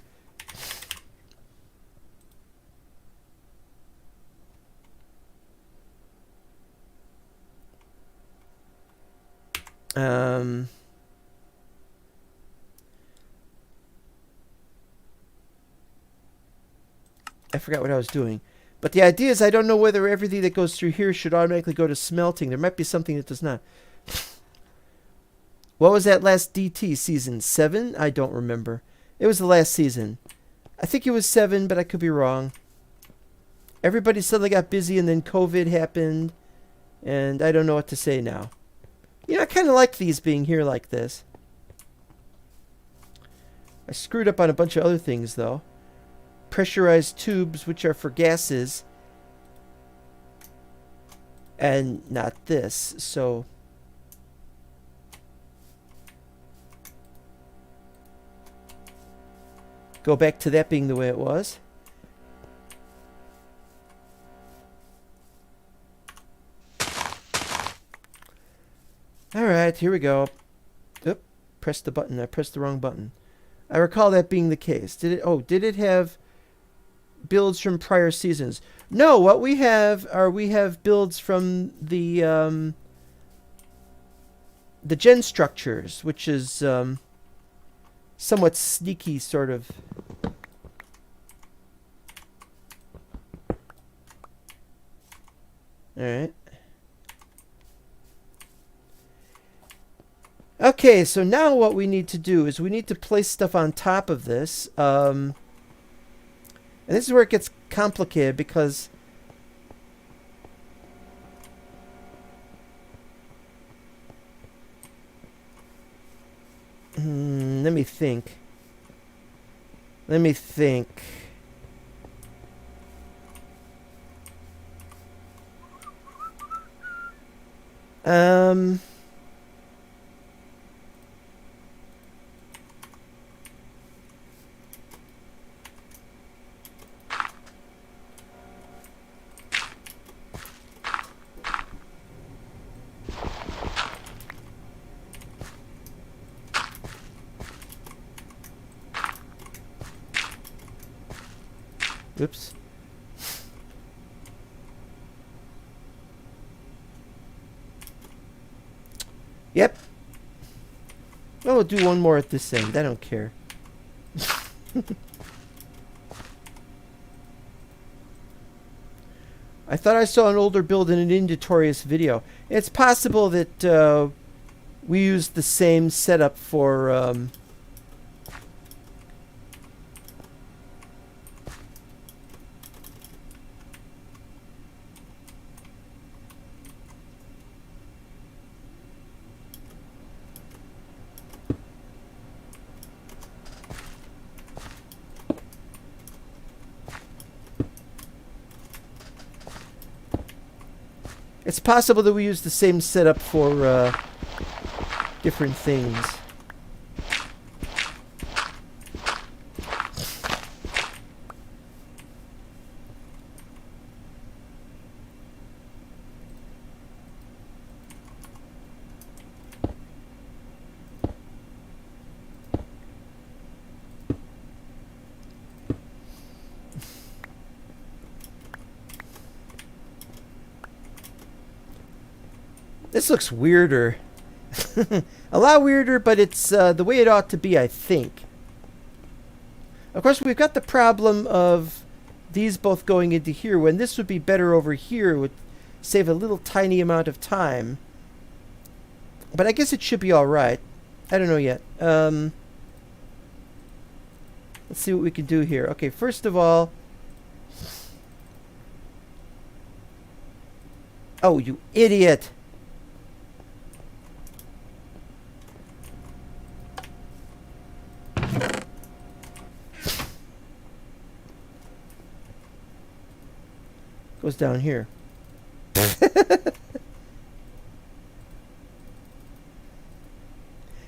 I forgot what I was doing. But the idea is I don't know whether everything that goes through here should automatically go to smelting. There might be something that does not. What was that last DT? Season 7? I don't remember. It was the last season. I think it was 7, but I could be wrong. Everybody suddenly got busy and then COVID happened. And I don't know what to say now. You know, I kind of like these being here like this. I screwed up on a bunch of other things, though. Pressurized tubes, which are for gases. And not this, so... Go back to that being the way it was. Alright, here we go. Oop, press the button. I pressed the wrong button. I recall that being the case. Did it have builds from prior seasons? No, what we have builds from the gen structures, which is somewhat sneaky, sort of. Alright. Okay, so now what we need to do is we need to place stuff on top of this. And this is where it gets complicated because... let me think. Oops. Yep. Oh, we'll do one more at this end. I don't care. I thought I saw an older build in an Indetorious video. It's possible that we used the same setup for... It's possible that we use the same setup for different things. This looks weirder. A lot weirder, but it's the way it ought to be, I think. Of course, we've got the problem of these both going into here, when this would be better over here. It would save a little tiny amount of time. But I guess it should be alright. I don't know yet. Let's see what we can do here. Okay, first of all... Oh, you idiot! Goes down here.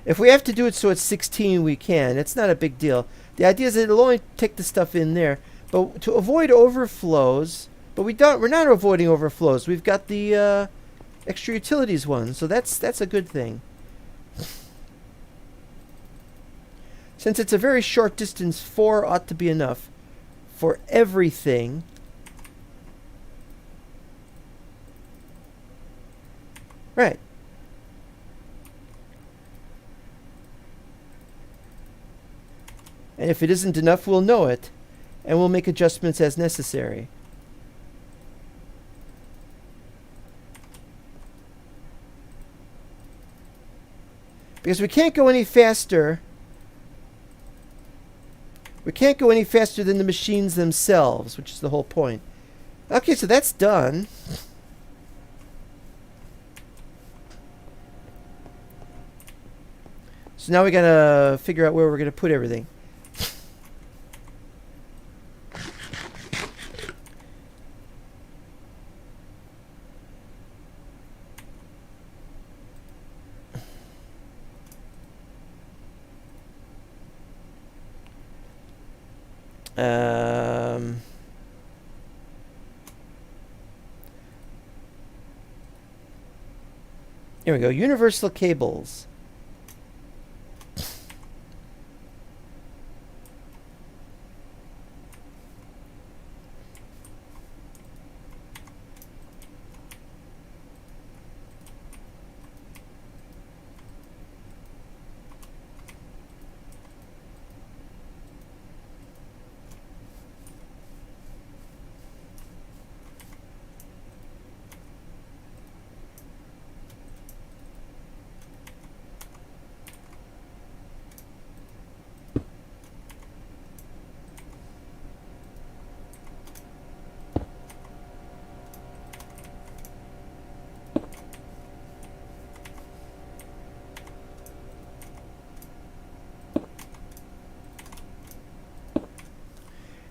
If we have to do it so it's 16, we can. It's not a big deal. The idea is that it'll only take the stuff in there. But to avoid overflows, but we're not avoiding overflows. We've got the extra utilities one, so that's a good thing. Since it's a very short distance, 4 ought to be enough for everything. Right. And if it isn't enough, we'll know it, and we'll make adjustments as necessary. Because we can't go any faster. We can't go any faster than the machines themselves, which is the whole point. Okay, so that's done. So now we gotta figure out where we're gonna put everything. Here we go. Universal cables.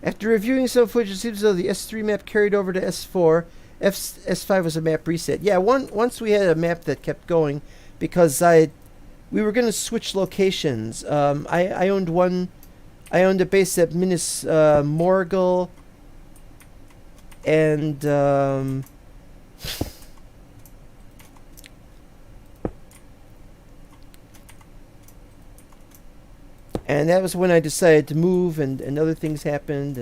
After reviewing some footage, it seems as though the S3 map carried over to S4. S5 was a map reset. Yeah, once we had a map that kept going, because we were going to switch locations. I owned a base at Minas Morgul, and and that was when I decided to move, and other things happened,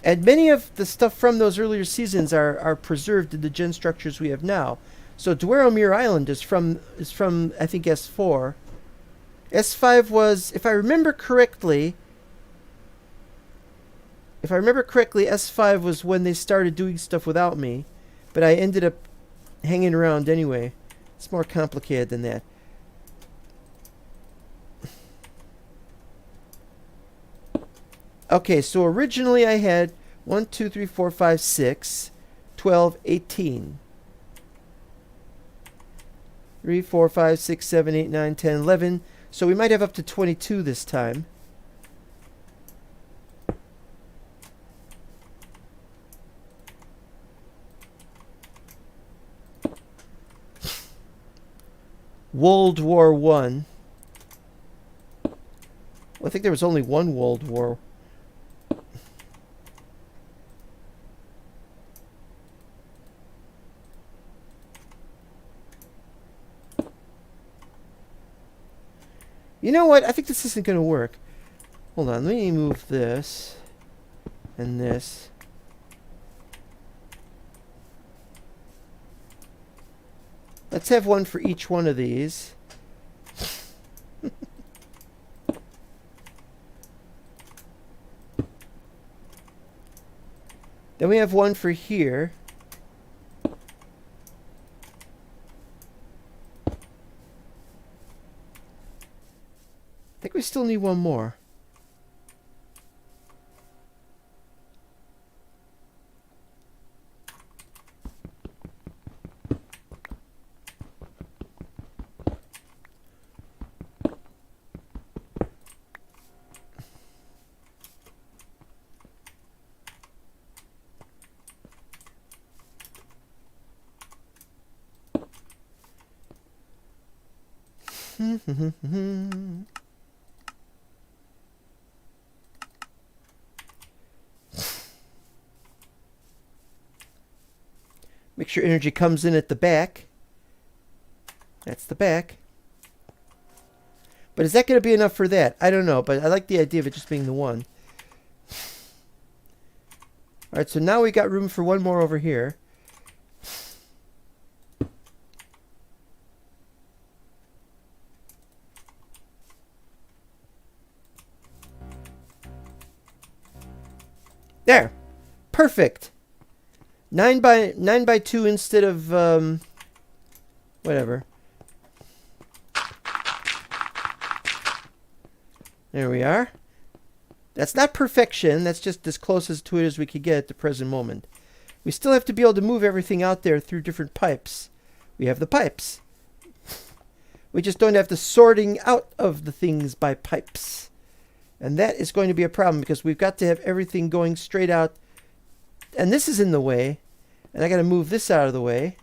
and many of the stuff from those earlier seasons are preserved in the gen structures we have now. So Dweromere Island is from I think S4. S5 was, if I remember correctly, S5 was when they started doing stuff without me, but I ended up hanging around anyway. It's more complicated than that. Okay, so originally I had 1, 2, 3, 4, 5, 6, 12, 18. 3, 4, 5, 6, 7, 8, 9, 10, 11. So we might have up to 22 this time. World War One. Well, I think there was only one World War. You know what? I think this isn't going to work. Hold on. Let me move this and this. Let's have one for each one of these. Then we have one for here. I think we still need one more. Make sure energy comes in at the back. That's the back. But is that going to be enough for that? I don't know, but I like the idea of it just being the one. Alright, so now we got room for one more over here. There! Perfect! 9 by 2 instead of, whatever. There we are. That's not perfection. That's just as close as to it as we could get at the present moment. We still have to be able to move everything out there through different pipes. We have the pipes. We just don't have the sorting out of the things by pipes. And that is going to be a problem because we've got to have everything going straight out. And this is in the way. And I got to move this out of the way.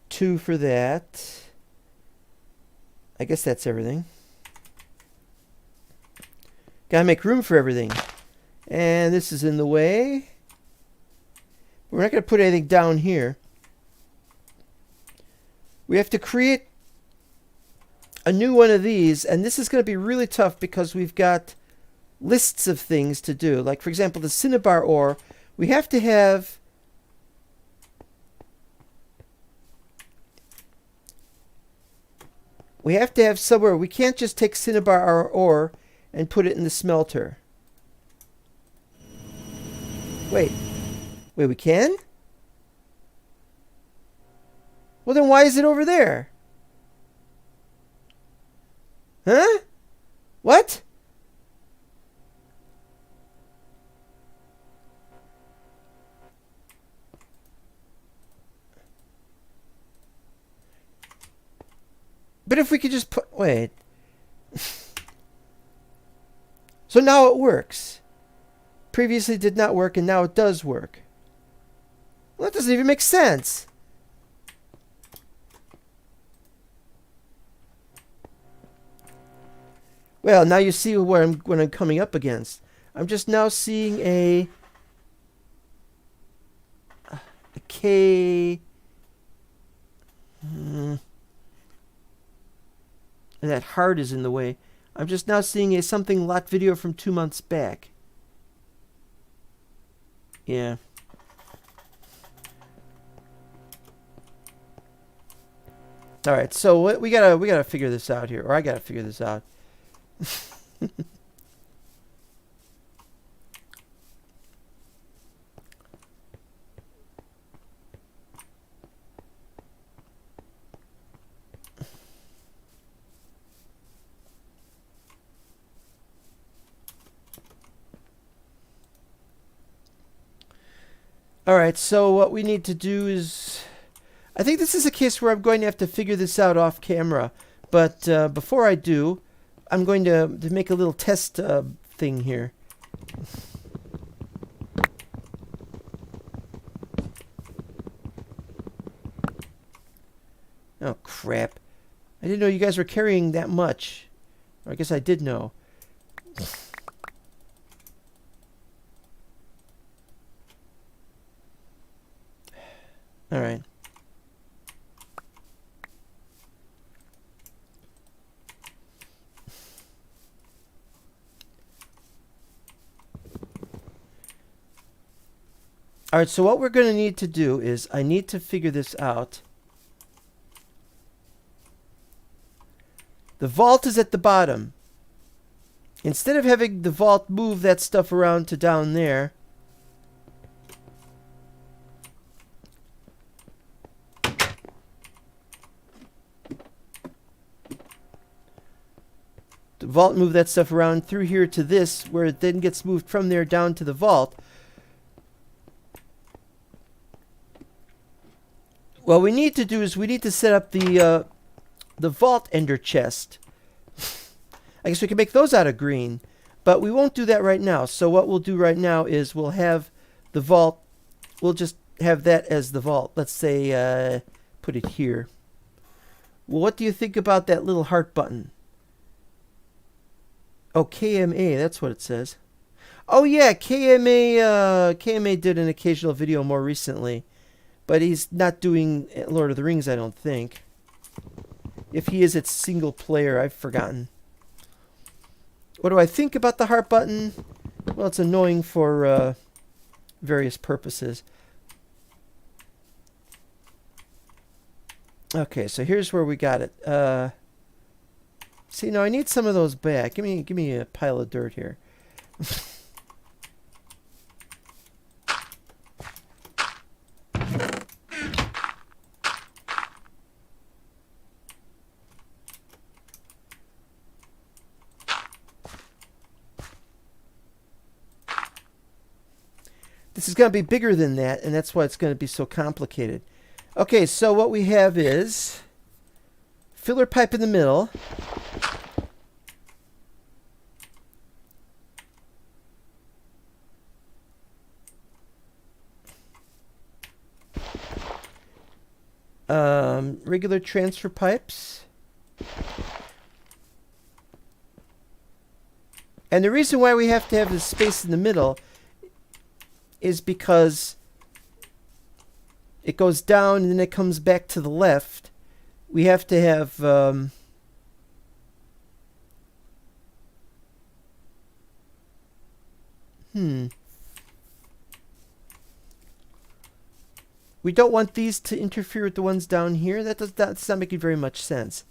Two for that. I guess that's everything. Gotta make room for everything. And this is in the way. We're not gonna put anything down here. We have to create a new one of these, and this is gonna be really tough because we've got lists of things to do. Like, for example, the cinnabar ore. We have to have somewhere. We can't just take cinnabar ore and put it in the smelter. Wait, we can? Well, then why is it over there? Huh? What? But if we could just put... Wait. So now it works. Previously it did not work, and now it does work. Well, that doesn't even make sense. Well, now you see what I'm coming up against. I'm just now seeing a K... And that heart is in the way. I'm just now seeing a something lot video from 2 months back. Yeah. All right, so we gotta figure this out here, or I gotta figure this out. Alright, so what we need to do is... I think this is a case where I'm going to have to figure this out off camera. But before I do, I'm going to make a little test thing here. Oh, crap. I didn't know you guys were carrying that much. Or I guess I did know. Alright. Alright, so what we're going to need to do is I need to figure this out. The vault is at the bottom. Instead of having the vault move that stuff around to down there, the vault move that stuff around through here to this, where it then gets moved from there down to the vault. What we need to do is we need to set up the vault ender chest. I guess we can make those out of green, but we won't do that right now. So what we'll do right now is we'll have the vault, we'll just have that as the vault. Let's say, put it here. Well, what do you think about that little heart button? Oh, KMA, that's what it says. Oh yeah, KMA did an occasional video more recently, but he's not doing Lord of the Rings, I don't think. If he is, it's single player. I've forgotten. What do I think about the heart button? Well, it's annoying for various purposes. Okay, so here's where we got it. See, no, I need some of those back. Give me a pile of dirt here. This is going to be bigger than that, and that's why it's going to be so complicated. Okay, so what we have is filler pipe in the middle. Regular transfer pipes. And the reason why we have to have this space in the middle is because it goes down and then it comes back to the left. We have to have we don't want these to interfere with the ones down here. That's not making very much sense.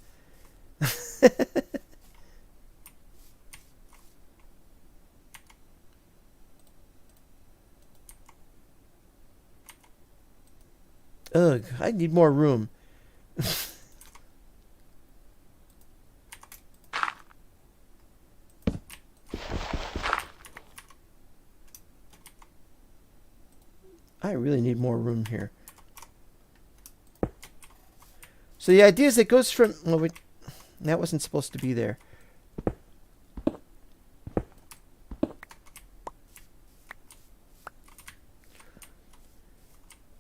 Ugh, I need more room. I really need more room here. So the idea is it goes from... Well, that wasn't supposed to be there.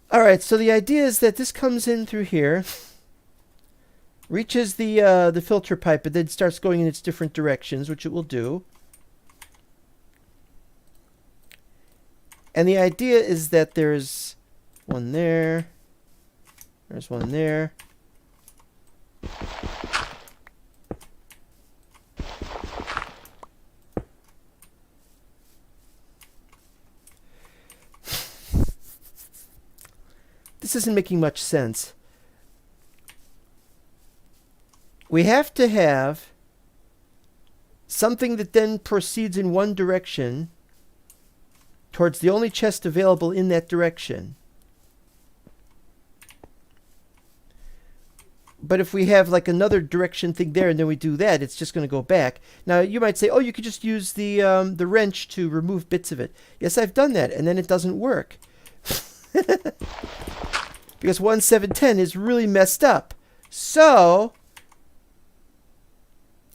Alright, so the idea is that this comes in through here, reaches the filter pipe, and then starts going in its different directions, which it will do. And the idea is that there's one there, there's one there. This isn't making much sense. We have to have something that then proceeds in one direction towards the only chest available in that direction. But if we have like another direction thing there and then we do that, it's just going to go back. Now you might say, oh, you could just use the wrench to remove bits of it. Yes, I've done that, and then it doesn't work. Because 1, 7, 10 is really messed up. So,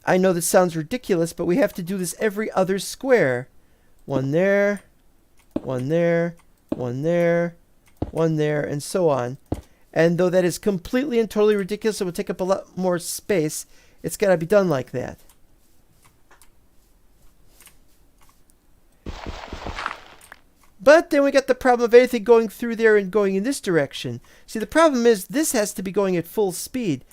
I know this sounds ridiculous, but we have to do this every other square. 1 there, 1 there, 1 there, 1 there, and so on. And though that is completely and totally ridiculous, it will take up a lot more space, it's got to be done like that. But then we got the problem of anything going through there and going in this direction. See, the problem is this has to be going at full speed.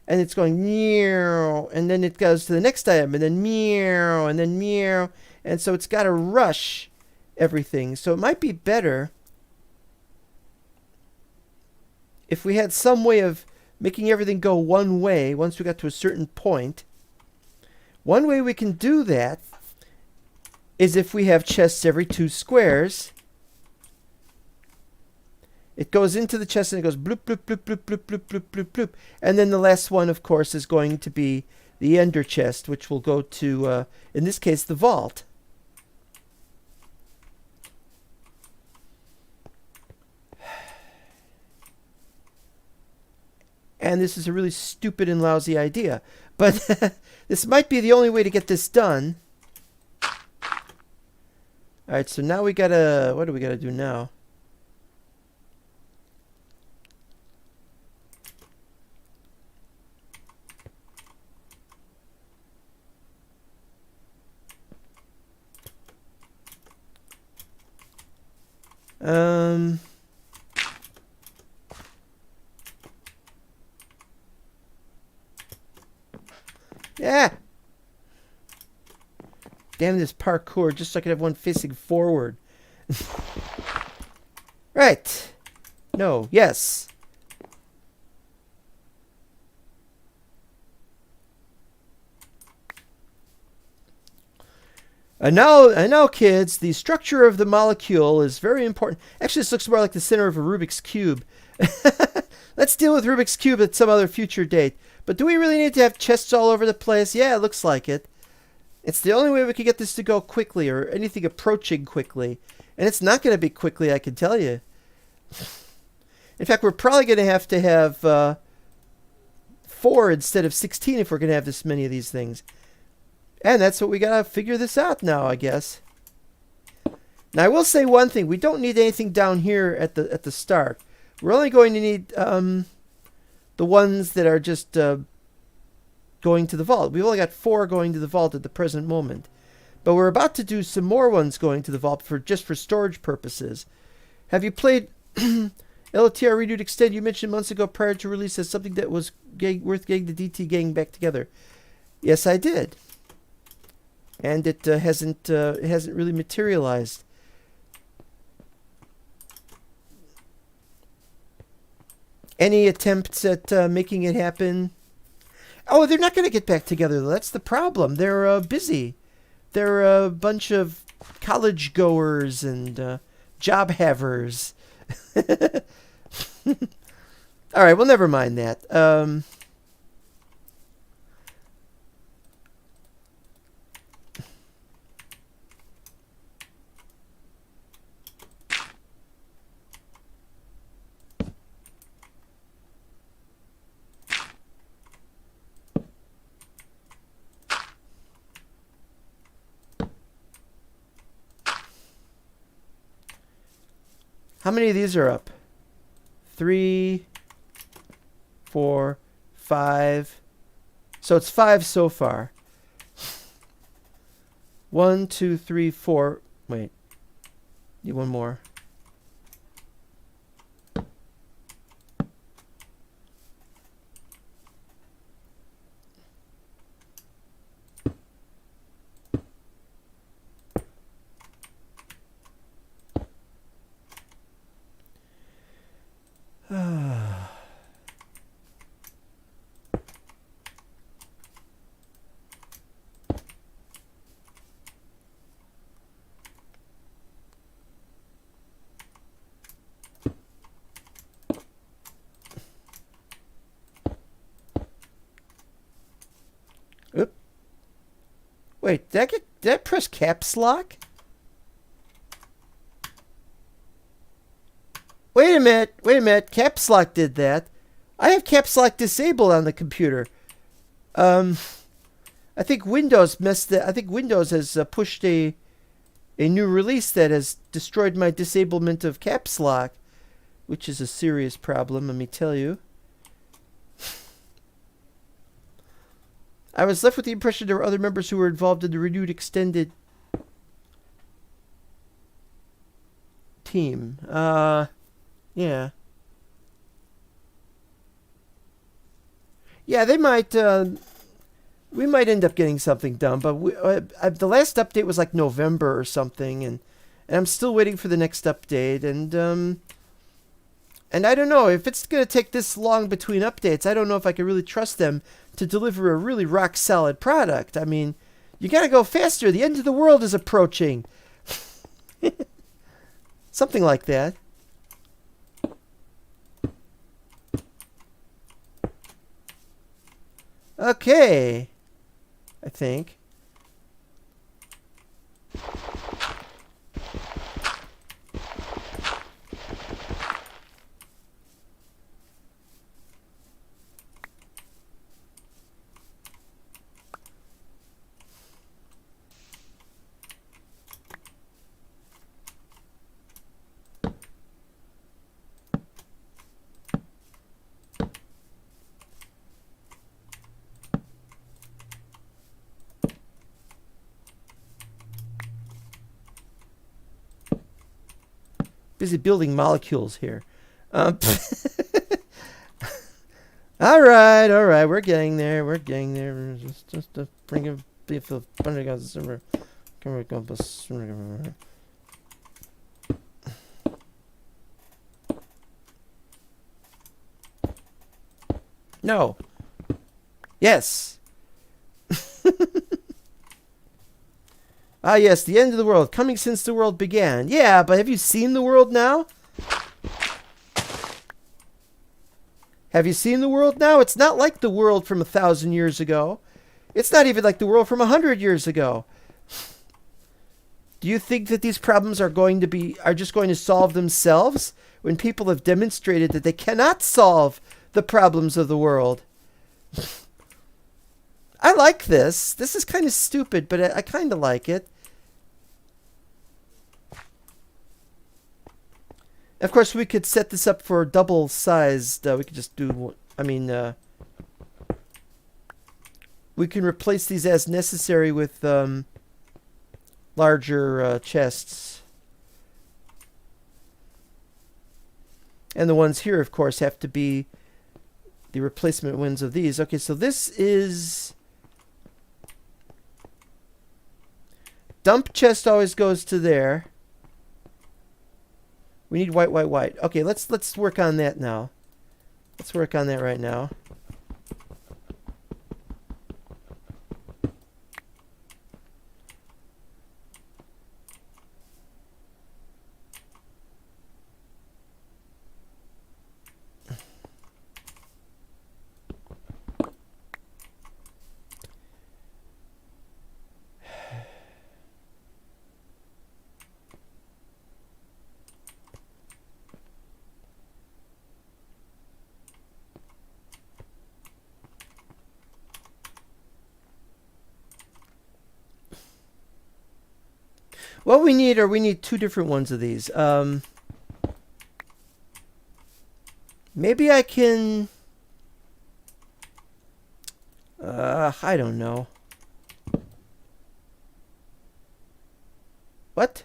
And it's going meow, and then it goes to the next item, and then meow, and then meow. And so it's got to rush everything. So it might be better if we had some way of making everything go one way once we got to a certain point. One way we can do that is if we have chests every 2 squares. It goes into the chest and it goes bloop, bloop, bloop, bloop, bloop, bloop, bloop, bloop, bloop. And then the last one, of course, is going to be the ender chest, which will go to, in this case, the vault. And this is a really stupid and lousy idea. But this might be the only way to get this done. Alright, so now we gotta... What do we gotta do now? Yeah. Damn this parkour, just so I can have one facing forward. Right. No. Yes. And now, kids, the structure of the molecule is very important. Actually, this looks more like the center of a Rubik's Cube. Let's deal with Rubik's Cube at some other future date. But do we really need to have chests all over the place? Yeah, it looks like it. It's the only way we could get this to go quickly, or anything approaching quickly. And it's not going to be quickly, I can tell you. In fact, we're probably going to have 4 instead of 16 if we're going to have this many of these things. And that's what we got to figure this out now, I guess. Now, I will say one thing. We don't need anything down here at the start. We're only going to need the ones that are just going to the vault. We've only got 4 going to the vault at the present moment. But we're about to do some more ones going to the vault just for storage purposes. Have you played LTR Renewed Extend? You mentioned months ago prior to release as something that was worth getting the DT gang back together. Yes, I did. And it hasn't really materialized. Any attempts at making it happen? Oh, they're not going to get back together, though. That's the problem. They're busy. They're a bunch of college goers and job havers. All right, well, never mind that. How many of these are up? 3, 4, 5. So it's 5 so far. 1, 2, 3, 4. Wait. Need one more. Oop. Wait, did I press caps lock? Wait wait a minute. Wait a minute. Caps lock did that. I have caps lock disabled on the computer. I think Windows messed it. I think Windows has pushed a new release that has destroyed my disablement of caps lock, which is a serious problem, let me tell you. I was left with the impression there were other members who were involved in the renewed extended team. Yeah. Yeah, they might, we might end up getting something done, but the last update was like November or something, and I'm still waiting for the next update, and I don't know, if it's going to take this long between updates, I don't know if I can really trust them to deliver a really rock-solid product. I mean, you got to go faster. The end of the world is approaching. Something like that. Okay. I think. Busy building molecules here. All right, we're getting there. Just to bring a bit of No. Yes. Ah, yes, the end of the world, coming since the world began. Yeah, but have you seen the world now? Have you seen the world now? It's not like the world from 1,000 years ago. It's not even like the world from 100 years ago. Do you think that these problems are just going to solve themselves when people have demonstrated that they cannot solve the problems of the world? I like this. This is kind of stupid, but I kind of like it. Of course, we could set this up for double-sized. We could just do... we can replace these as necessary with larger chests. And the ones here, of course, have to be the replacement ones of these. Okay, so this is... Dump chest always goes to there. We need white. Okay, let's work on that now. Let's work on that right now. What we need two different ones of these. Maybe I can... I don't know. What?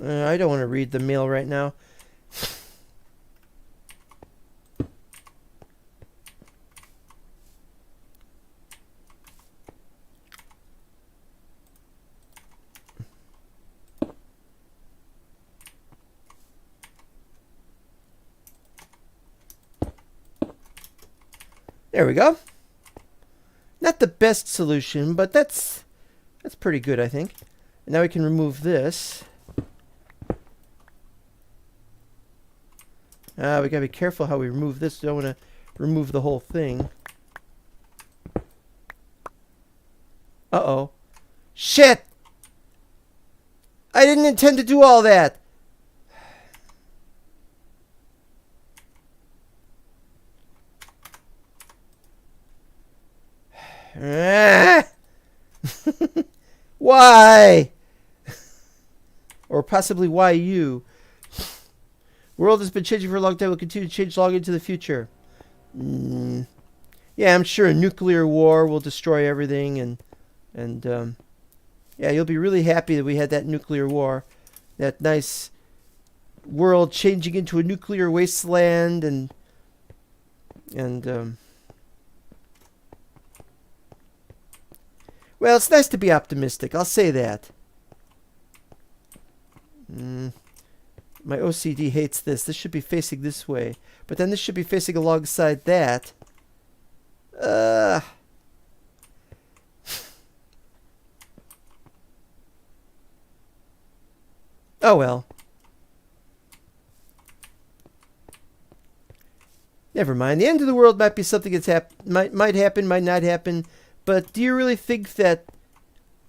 I don't want to read the mail right now. There we go. Not the best solution, but that's pretty good, I think. And now we can remove this. We gotta be careful how we remove this. We don't want to remove the whole thing. Uh-oh. Shit! I didn't intend to do all that. Why? Or possibly why you? World has been changing for a long time. Will continue to change long into the future. Yeah, I'm sure a nuclear war will destroy everything, and yeah, you'll be really happy that we had that nuclear war, that nice world changing into a nuclear wasteland, and well, it's nice to be optimistic. I'll say that. My OCD hates this. This should be facing this way. But then this should be facing alongside that. Oh well. Never mind. The end of the world might be something that's might happen, might not happen. But do you really think that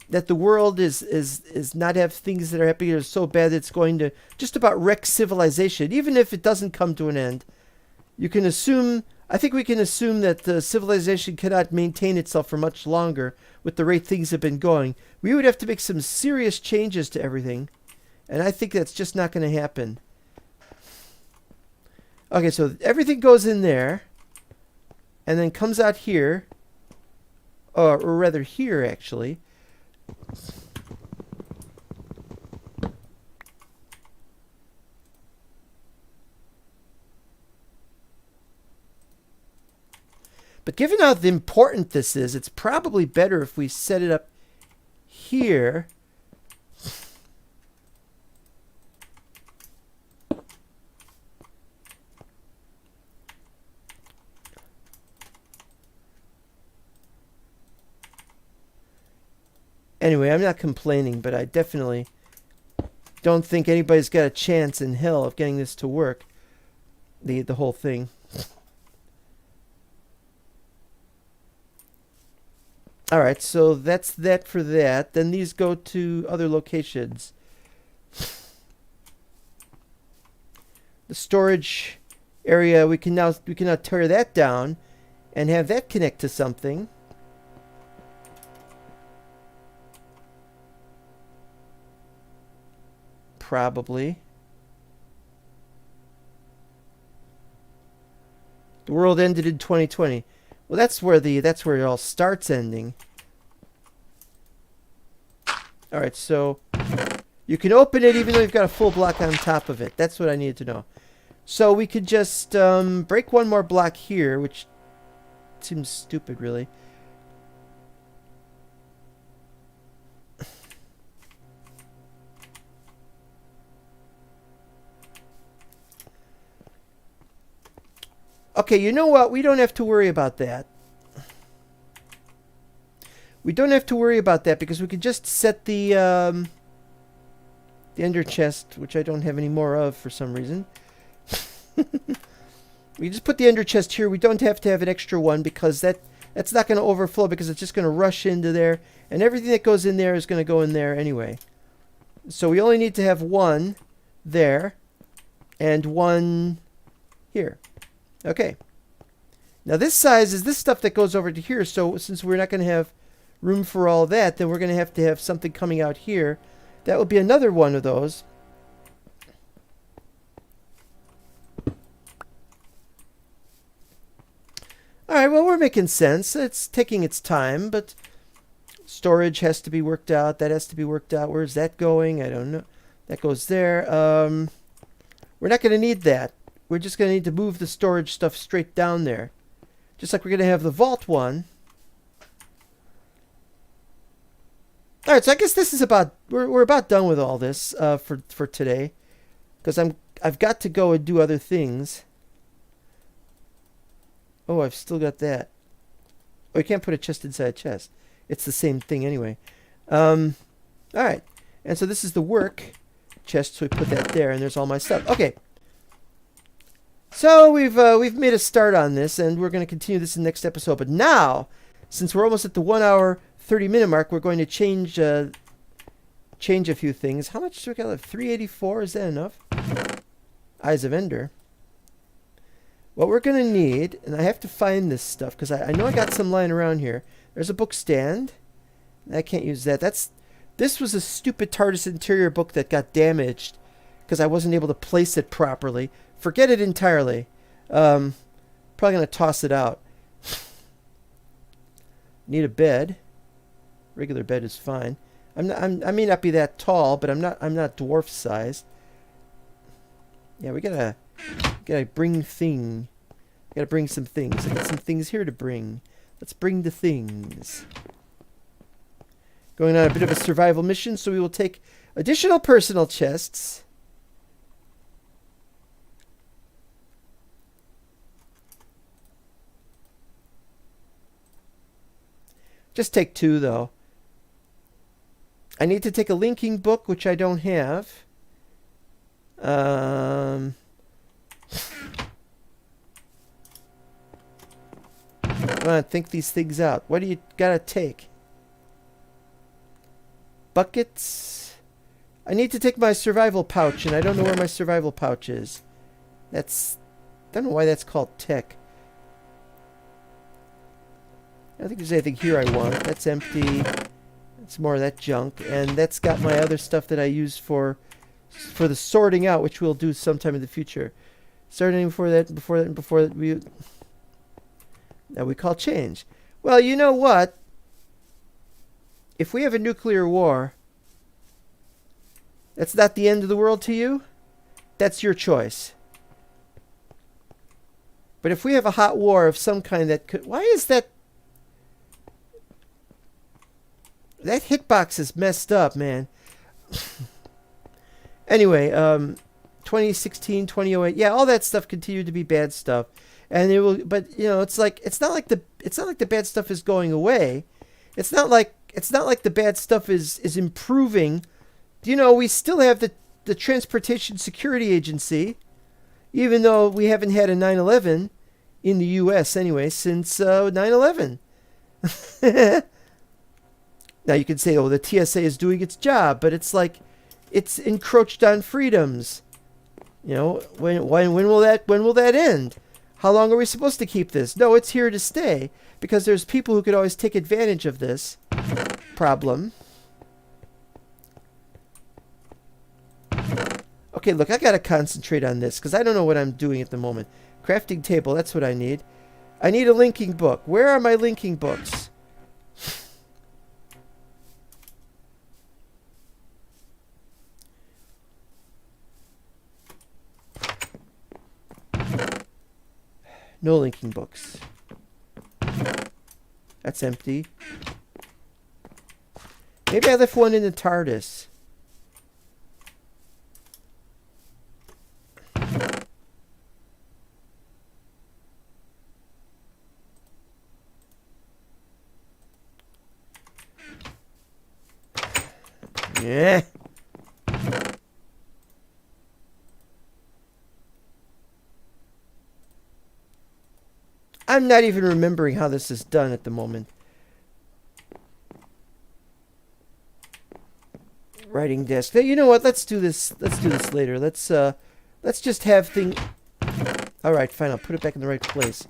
the world is not have things that are happening that are so bad that it's going to just about wreck civilization, even if it doesn't come to an end? You can assume, I think we can assume that the civilization cannot maintain itself for much longer with the rate things have been going. We would have to make some serious changes to everything, and I think that's just not going to happen. Okay, so everything goes in there, and then comes out here, or rather here actually. But given how important this is, it's probably better if we set it up here. Anyway, I'm not complaining, but I definitely don't think anybody's got a chance in hell of getting this to work. The whole thing. Alright, so that's that for that. Then these go to other locations. The storage area, we can now tear that down and have that connect to something. Probably. The world ended in 2020. Well, that's where it all starts ending. All right, so you can open it even though you've got a full block on top of it. That's what I needed to know. So we could just break one more block here, which seems stupid, really. Okay, you know what? We don't have to worry about that. We don't have to worry about that because we could just set the ender chest, which I don't have any more of for some reason. We just put the ender chest here. We don't have to have an extra one because that's not going to overflow because it's just going to rush into there. And everything that goes in there is going to go in there anyway. So we only need to have one there and one here. Okay. Now this size is this stuff that goes over to here. So since we're not going to have room for all that, then we're going to have something coming out here. That would be another one of those. Alright, well, we're making sense. It's taking its time, but storage has to be worked out. That has to be worked out. Where's that going? I don't know. That goes there. We're not going to need that. We're just going to need to move the storage stuff straight down there. Just like we're going to have the vault one. Alright, so I guess this is about... We're about done with all this for today. Because I've got to go and do other things. Oh, I've still got that. Oh, you can't put a chest inside a chest. It's the same thing anyway. Alright. And so this is the work chest, so we put that there, and there's all my stuff. Okay. So we've made a start on this, and we're going to continue this in the next episode. But now, since we're almost at the 1 hour 30-minute mark, we're going to change a few things. How much do we got left? 384. Is that enough? Eyes of Ender. What we're going to need, and I have to find this stuff because I know I got some lying around here. There's a book stand. I can't use that. This was a stupid TARDIS interior book that got damaged because I wasn't able to place it properly. Forget it entirely. Probably going to toss it out. Need a bed. Regular bed is fine. I may not be that tall, but I'm not dwarf sized. Yeah, we gotta bring thing. Gotta bring some things. I got some things here to bring. Let's bring the things. Going on a bit of a survival mission, so we will take additional personal chests. Just take 2, though. I need to take a linking book, which I don't have. I want to think these things out. What do you gotta take? Buckets. I need to take my survival pouch, and I don't know where my survival pouch is. I don't know why that's called tech. I don't think there's anything here I want. That's empty. That's more of that junk. And that's got my other stuff that I use for the sorting out, which we'll do sometime in the future. Starting before that we call change. Well, you know what? If we have a nuclear war, that's not the end of the world to you. That's your choice. But if we have a hot war of some kind that could... Why is that... That hitbox is messed up, man. Anyway, 2016, 2008, yeah, all that stuff continued to be bad stuff, and it will. But you know, it's not like the bad stuff is going away. It's not like the bad stuff is improving. You know, we still have the Transportation Security Agency, even though we haven't had a 9/11 in the U.S. anyway since 9/11. Now you can say, oh, the TSA is doing its job, but it's like it's encroached on freedoms. You know, when will that end? How long are we supposed to keep this? No, it's here to stay because there's people who could always take advantage of this problem. Okay, look, I got to concentrate on this because I don't know what I'm doing at the moment. Crafting table, that's what I need. I need a linking book. Where are my linking books? No linking books. That's empty. Maybe I left one in the TARDIS. Yeah. I'm not even remembering how this is done at the moment. Writing desk. You know what? Let's do this. Let's do this later. Let's just have thing. All right, fine. I'll put it back in the right place.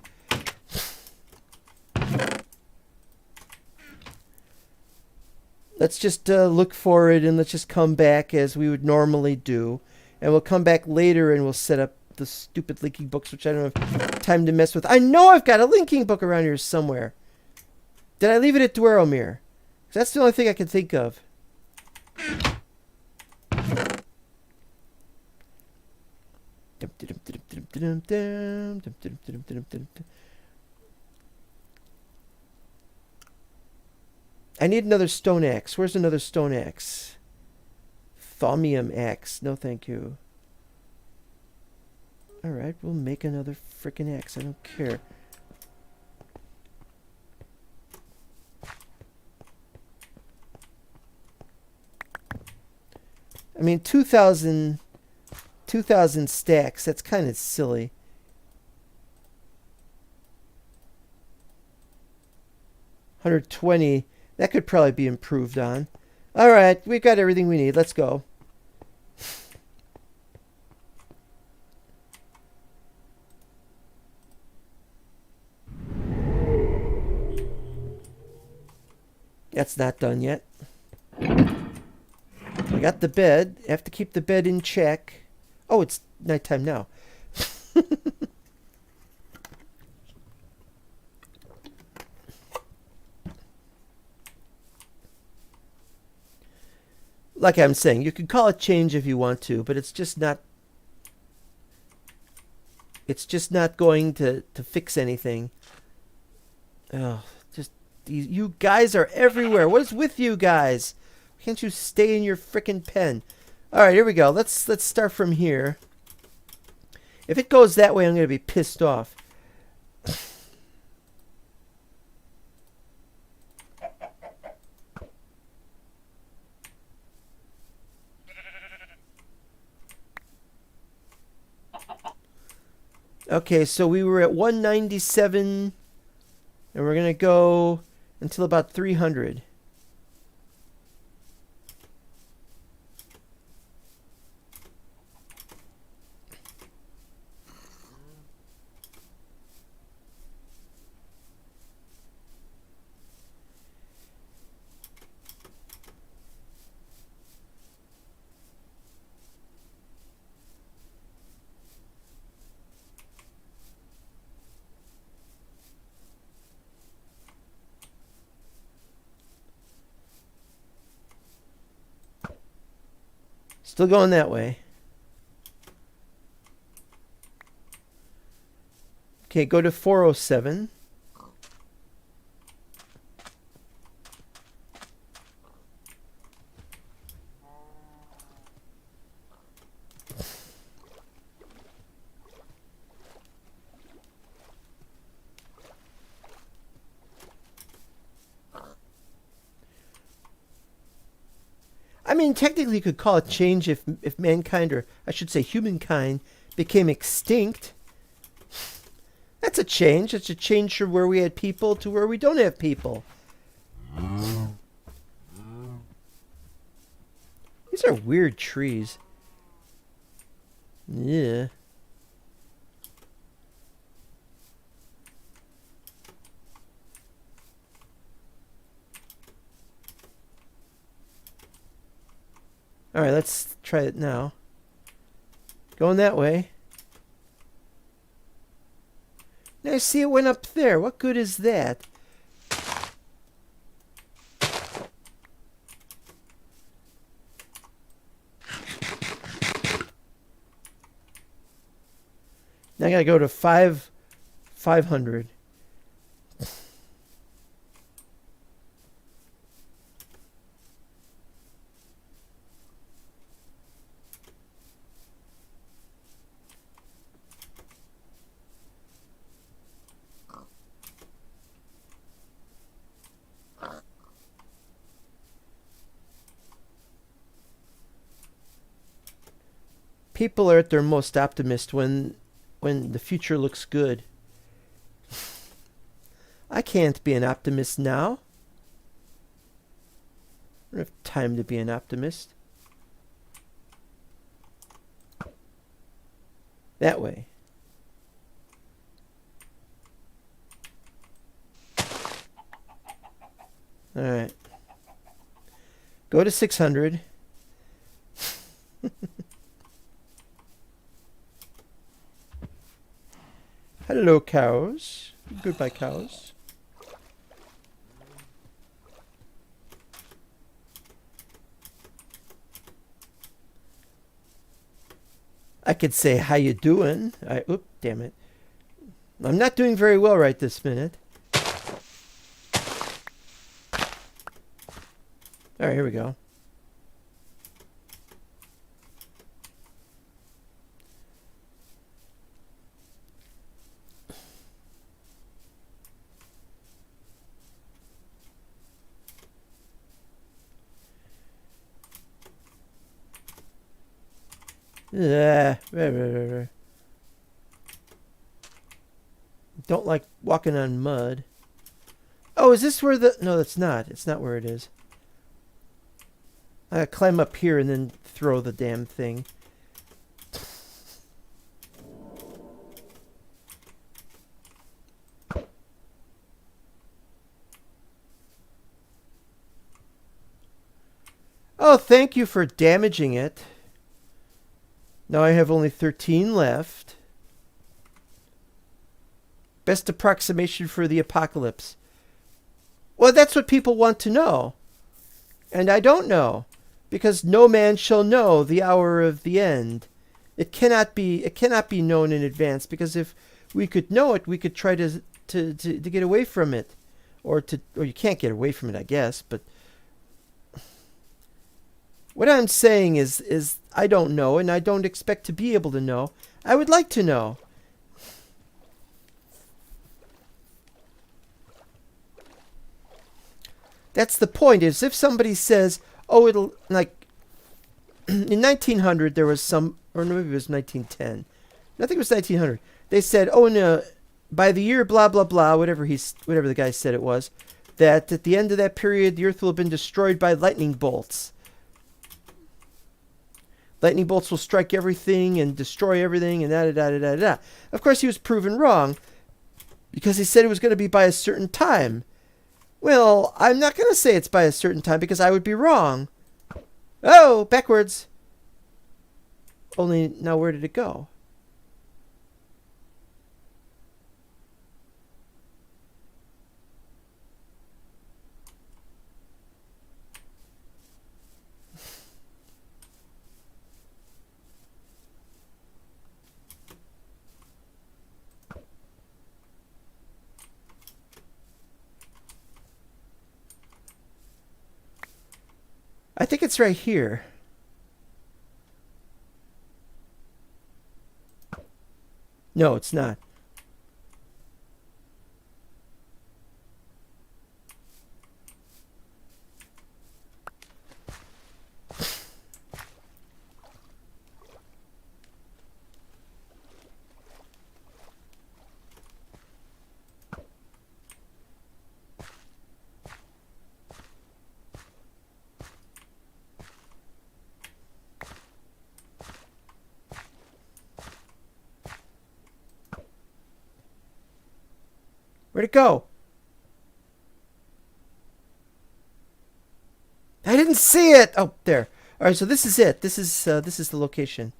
Let's just look for it and let's just come back as we would normally do, and we'll come back later and we'll set up the stupid linking books, which I don't have time to mess with. I know I've got a linking book around here somewhere. Did I leave it at Dwaromir? That's the only thing I can think of. I need another stone axe. Where's another stone axe? Thaumium axe. No, thank you. Alright, we'll make another frickin' axe. I don't care. I mean, 2,000 stacks. That's kind of silly. $120. That could probably be improved on. All right, we've got everything we need. Let's go. That's not done yet. I got the bed. I have to keep the bed in check. Oh, it's nighttime now. Like I'm saying, you can call it change if you want to, but it's just not going to fix anything. Oh, just you guys are everywhere. What is with you guys? Can't you stay in your frickin' pen? All right, here we go. Let's start from here. If it goes that way, I'm going to be pissed off. Okay, so we were at 197, and we're going to go until about 300. Still going that way. Okay, go to 407. I mean, technically you could call it change if mankind, or I should say humankind, became extinct. That's a change. It's a change from where we had people to where we don't have people. These are weird trees. Yeah. All right, let's try it now. Going that way. Now I see it went up there. What good is that? Now I gotta go to 500. People are at their most optimist when the future looks good. I can't be an optimist now. I don't have time to be an optimist. That way. All right. Go to 600. Hello, cows. Goodbye, cows. I could say, how you doing? Oop, damn it. I'm not doing very well right this minute. All right, here we go. Don't like walking on mud. Oh, Oh, is this where the... No, that's not. It's not where it is. I gotta climb up here and then throw the damn thing. Oh, thank you for damaging it. Now I have only 13 left. Best approximation for the apocalypse. Well, that's what people want to know. And I don't know. Because no man shall know the hour of the end. It cannot be known in advance, because if we could know it, we could try to get away from it. Or you can't get away from it, I guess, but what I'm saying is I don't know, and I don't expect to be able to know. I would like to know. That's the point, is if somebody says, oh, it'll, like, in 1900 there was some, or maybe it was 1910. I think it was 1900. They said, oh, by the year blah, blah, blah, whatever the guy said it was, that at the end of that period, the earth will have been destroyed by lightning bolts. Lightning bolts will strike everything and destroy everything and da-da-da-da-da-da. Of course, he was proven wrong because he said it was going to be by a certain time. Well, I'm not going to say it's by a certain time because I would be wrong. Oh, backwards. Only now where did it go? I think it's right here. No, it's not. Where'd it go? I didn't see it. Oh, there. All right, so this is it. This is the location.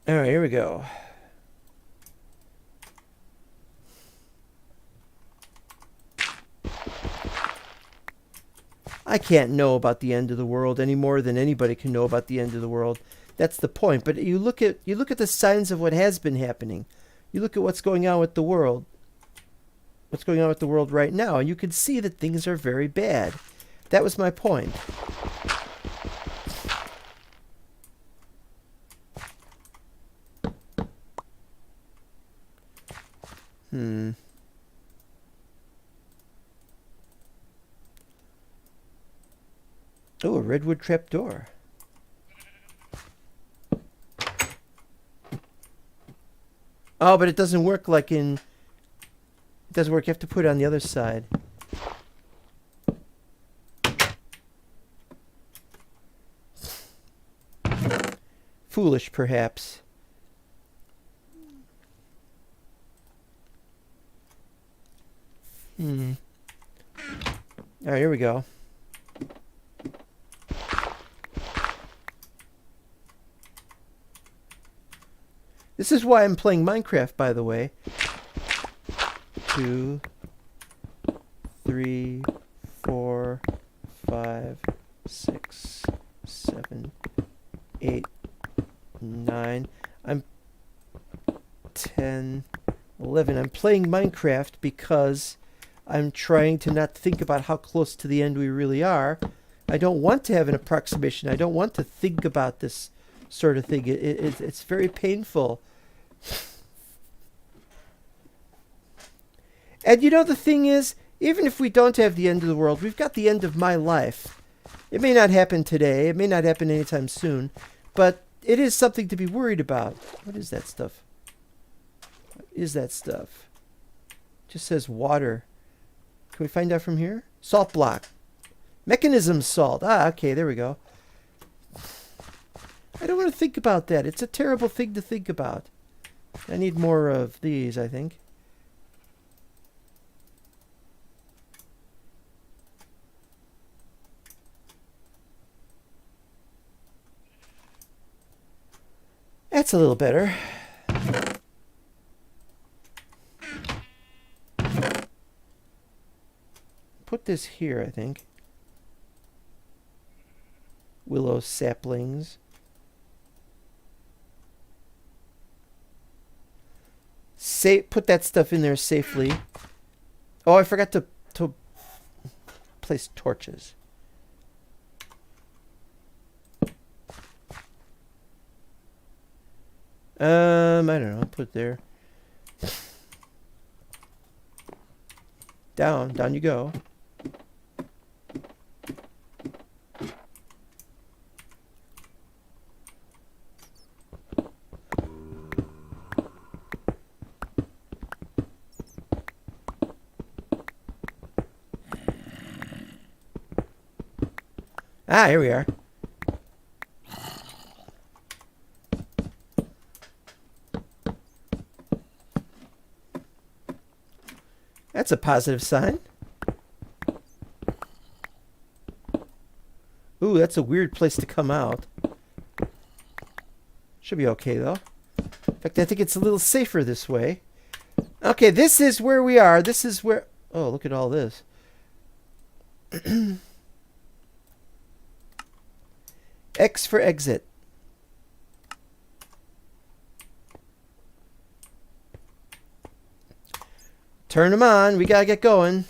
All right, here we go. I can't know about the end of the world any more than anybody can know about the end of the world. That's the point. But you look at the signs of what has been happening. You look at what's going on with the world. What's going on with the world right now, and you can see that things are very bad. That was my point. Oh, a redwood trapdoor. Oh, but it doesn't work like in... It doesn't work. You have to put it on the other side. Foolish, perhaps. All right, here we go. This is why I'm playing Minecraft, by the way. 2, 3, 4, 5, 6. 7, 8, 9. I'm 10, 11. I'm playing Minecraft because I'm trying to not think about how close to the end we really are. I don't want to have an approximation. I don't want to think about this sort of thing. It's very painful. And you know, the thing is, even if we don't have the end of the world, we've got the end of my life. It may not happen today. It may not happen anytime soon. But it is something to be worried about. What is that stuff? What is that stuff? It just says water. Can we find out from here? Salt block. Mechanism salt. Ah, okay, there we go. I don't want to think about that. It's a terrible thing to think about. I need more of these, I think. That's a little better. Put this here, I think. Willow saplings. Put that stuff in there safely. Oh, I forgot to place torches. I don't know. Put it there. Down you go. Ah, here we are. That's a positive sign. Ooh, that's a weird place to come out. Should be okay, though. In fact, I think it's a little safer this way. Okay, this is where we are. This is where... Oh, look at all this. X for exit. Turn them on. We gotta get going.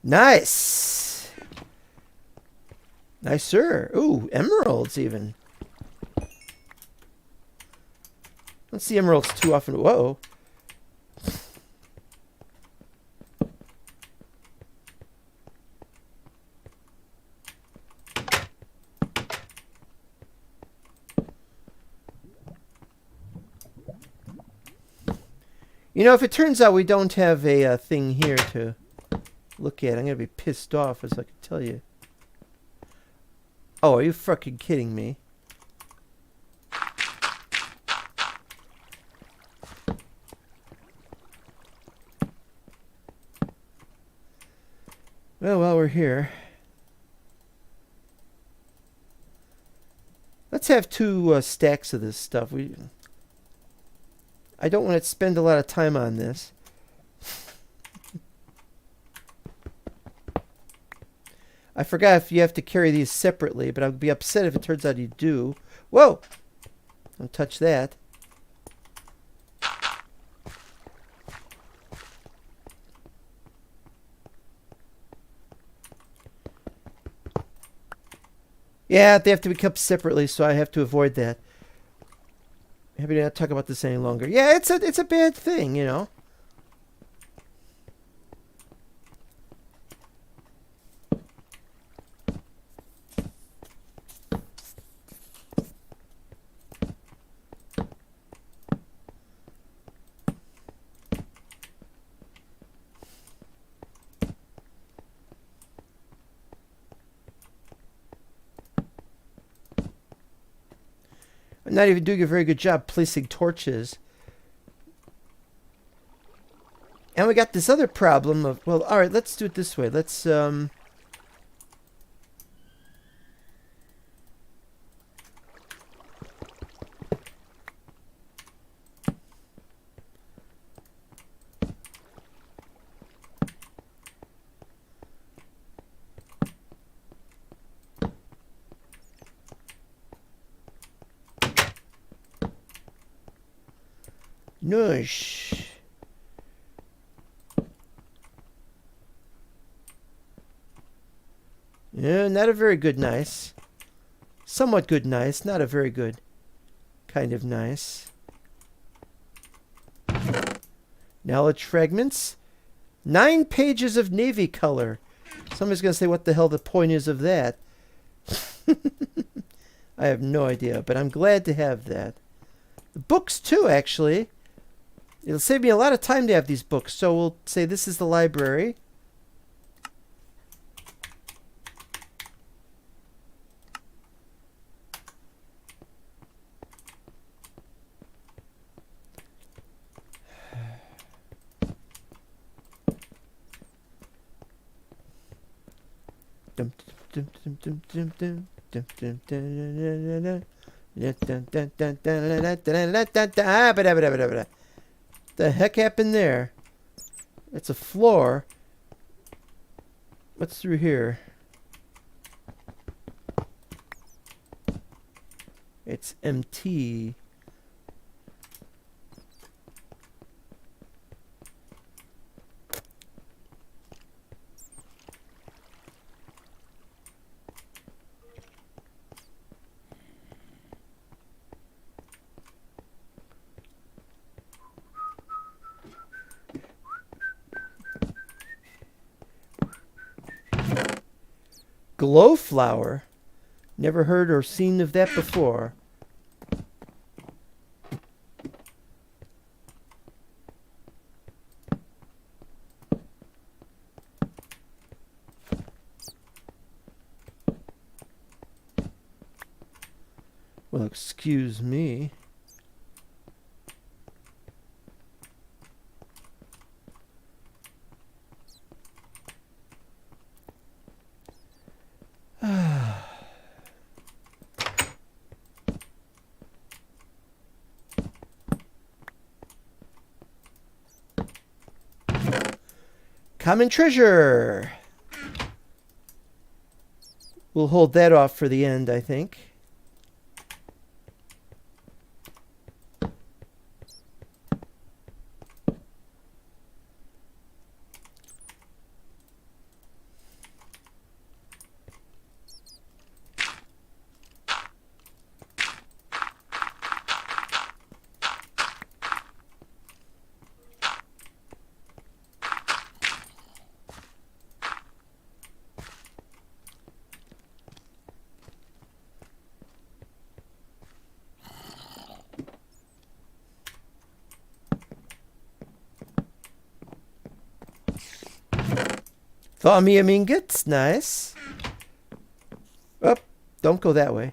Nice. Nice, sir. Ooh, emeralds even. Don't see emeralds too often. Whoa. You know, if it turns out we don't have a thing here to look at, I'm going to be pissed off, as I can tell you. Oh, are you fucking kidding me? Well, while we're here, let's have 2 stacks of this stuff. I don't want to spend a lot of time on this. I forgot if you have to carry these separately, but I'd be upset if it turns out you do. Whoa! Don't touch that. Yeah, they have to be kept separately, so I have to avoid that. Maybe not talk about this any longer. Yeah, it's a bad thing, you know. not even doing a very good job placing torches. And we got this other problem of, well, all right, let's do it this way. Let's, Noosh. Yeah, not a very good nice. Somewhat good nice, not a very good kind of nice. Knowledge fragments. 9 pages of navy color. Somebody's going to say what the hell the point is of that. I have no idea, but I'm glad to have that. The books too, actually. It'll save me a lot of time to have these books. So we'll say this is the library. The heck happened there? It's a floor. What's through here? It's empty. Glowflower? Never heard or seen of that before. Well, excuse me. Common treasure. We'll hold that off for the end, I think. Thaumium ingots, nice. Oh, don't go that way.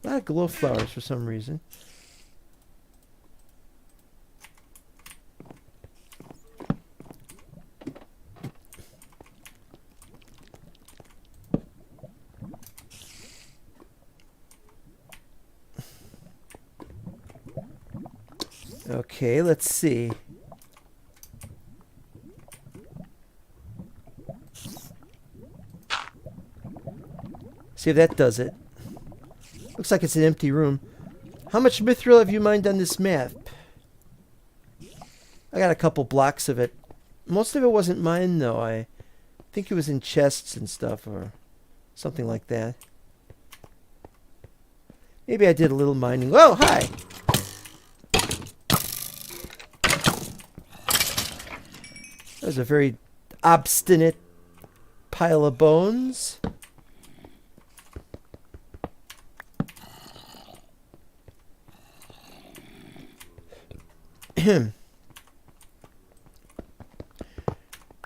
A lot of glow flowers for some reason. Okay, let's see. See if that does it. Looks like it's an empty room. How much mithril have you mined on this map? I got a couple blocks of it. Most of it wasn't mine, though. I think it was in chests and stuff, or something like that. Maybe I did a little mining. Whoa, hi! That was a very obstinate pile of bones.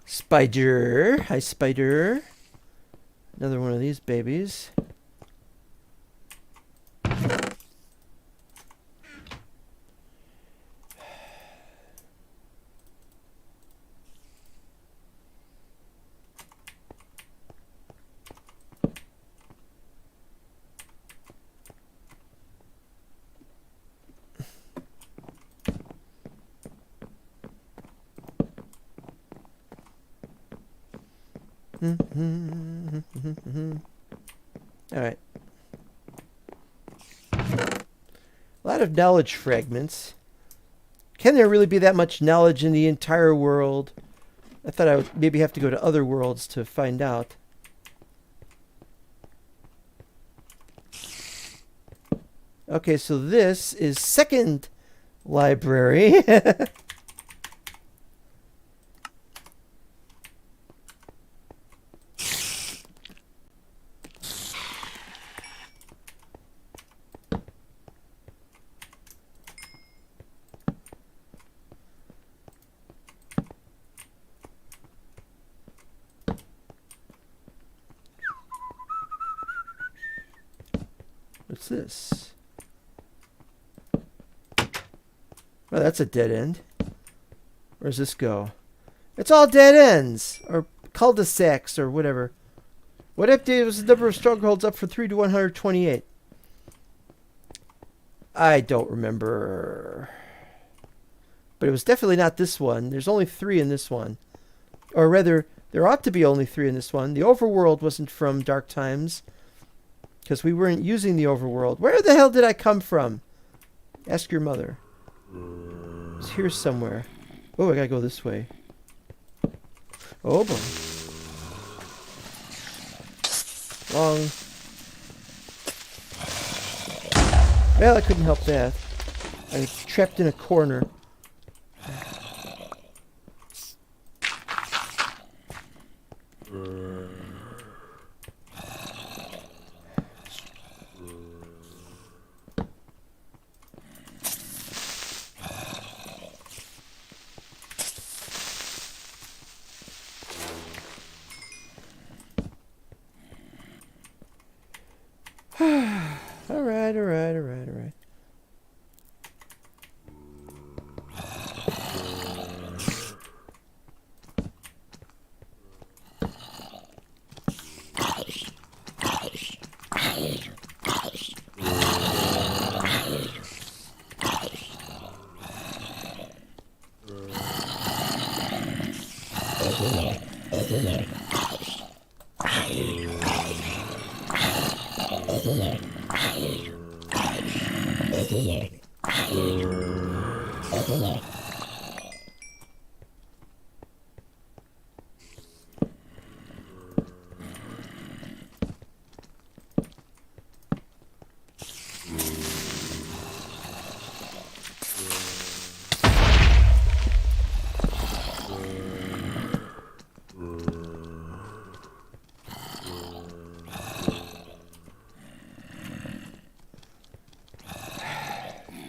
Spider. Hi, Spider. Another one of these babies. Alright. A lot of knowledge fragments. Can there really be that much knowledge in the entire world? I thought I would maybe have to go to other worlds to find out. Okay, so this is second library. What's this? Oh, that's a dead end. Where does this go? It's all dead ends! Or cul-de-sacs, or whatever. What update was the number of strongholds up from 3 to 128? I don't remember. But it was definitely not this one. There's only 3 in this one. Or rather, there ought to be only 3 in this one. The overworld wasn't from Dark Times, because we weren't using the overworld. Where the hell did I come from? Ask your mother. It's here somewhere. Oh, I gotta go this way. Oh boy. Long. Well, I couldn't help that. I was trapped in a corner.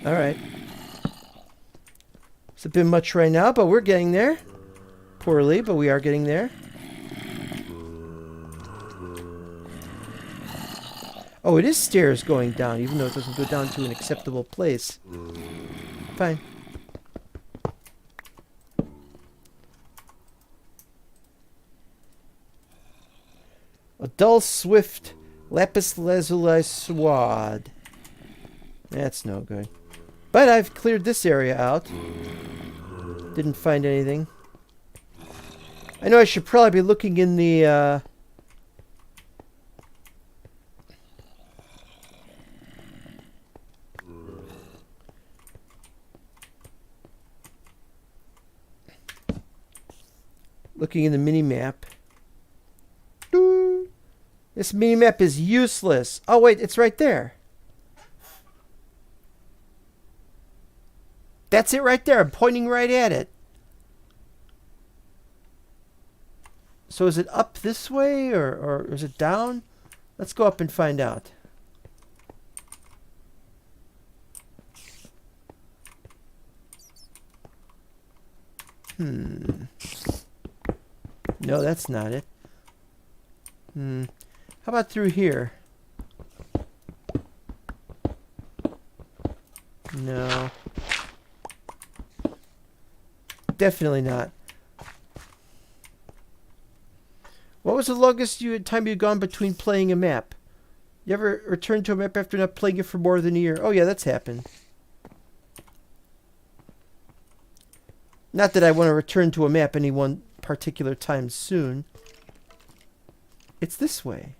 Alright. Alright. It's a bit much right now, but we're getting there. Poorly, but we are getting there. Oh, it is stairs going down, even though it doesn't go down to an acceptable place. Fine. A dull, swift lapis lazuli sword. That's no good. But I've cleared this area out. Didn't find anything. I know I should probably be looking in the, looking in the mini-map. This mini-map is useless. Oh, wait, it's right there. That's it right there. I'm pointing right at it. So is it up this way or is it down? Let's go up and find out. No, that's not it. How about through here? No. Definitely not. What was the longest time you'd gone between playing a map? You ever returned to a map after not playing it for more than a year? Oh yeah, that's happened. Not that I want to return to a map any one particular time soon. It's this way.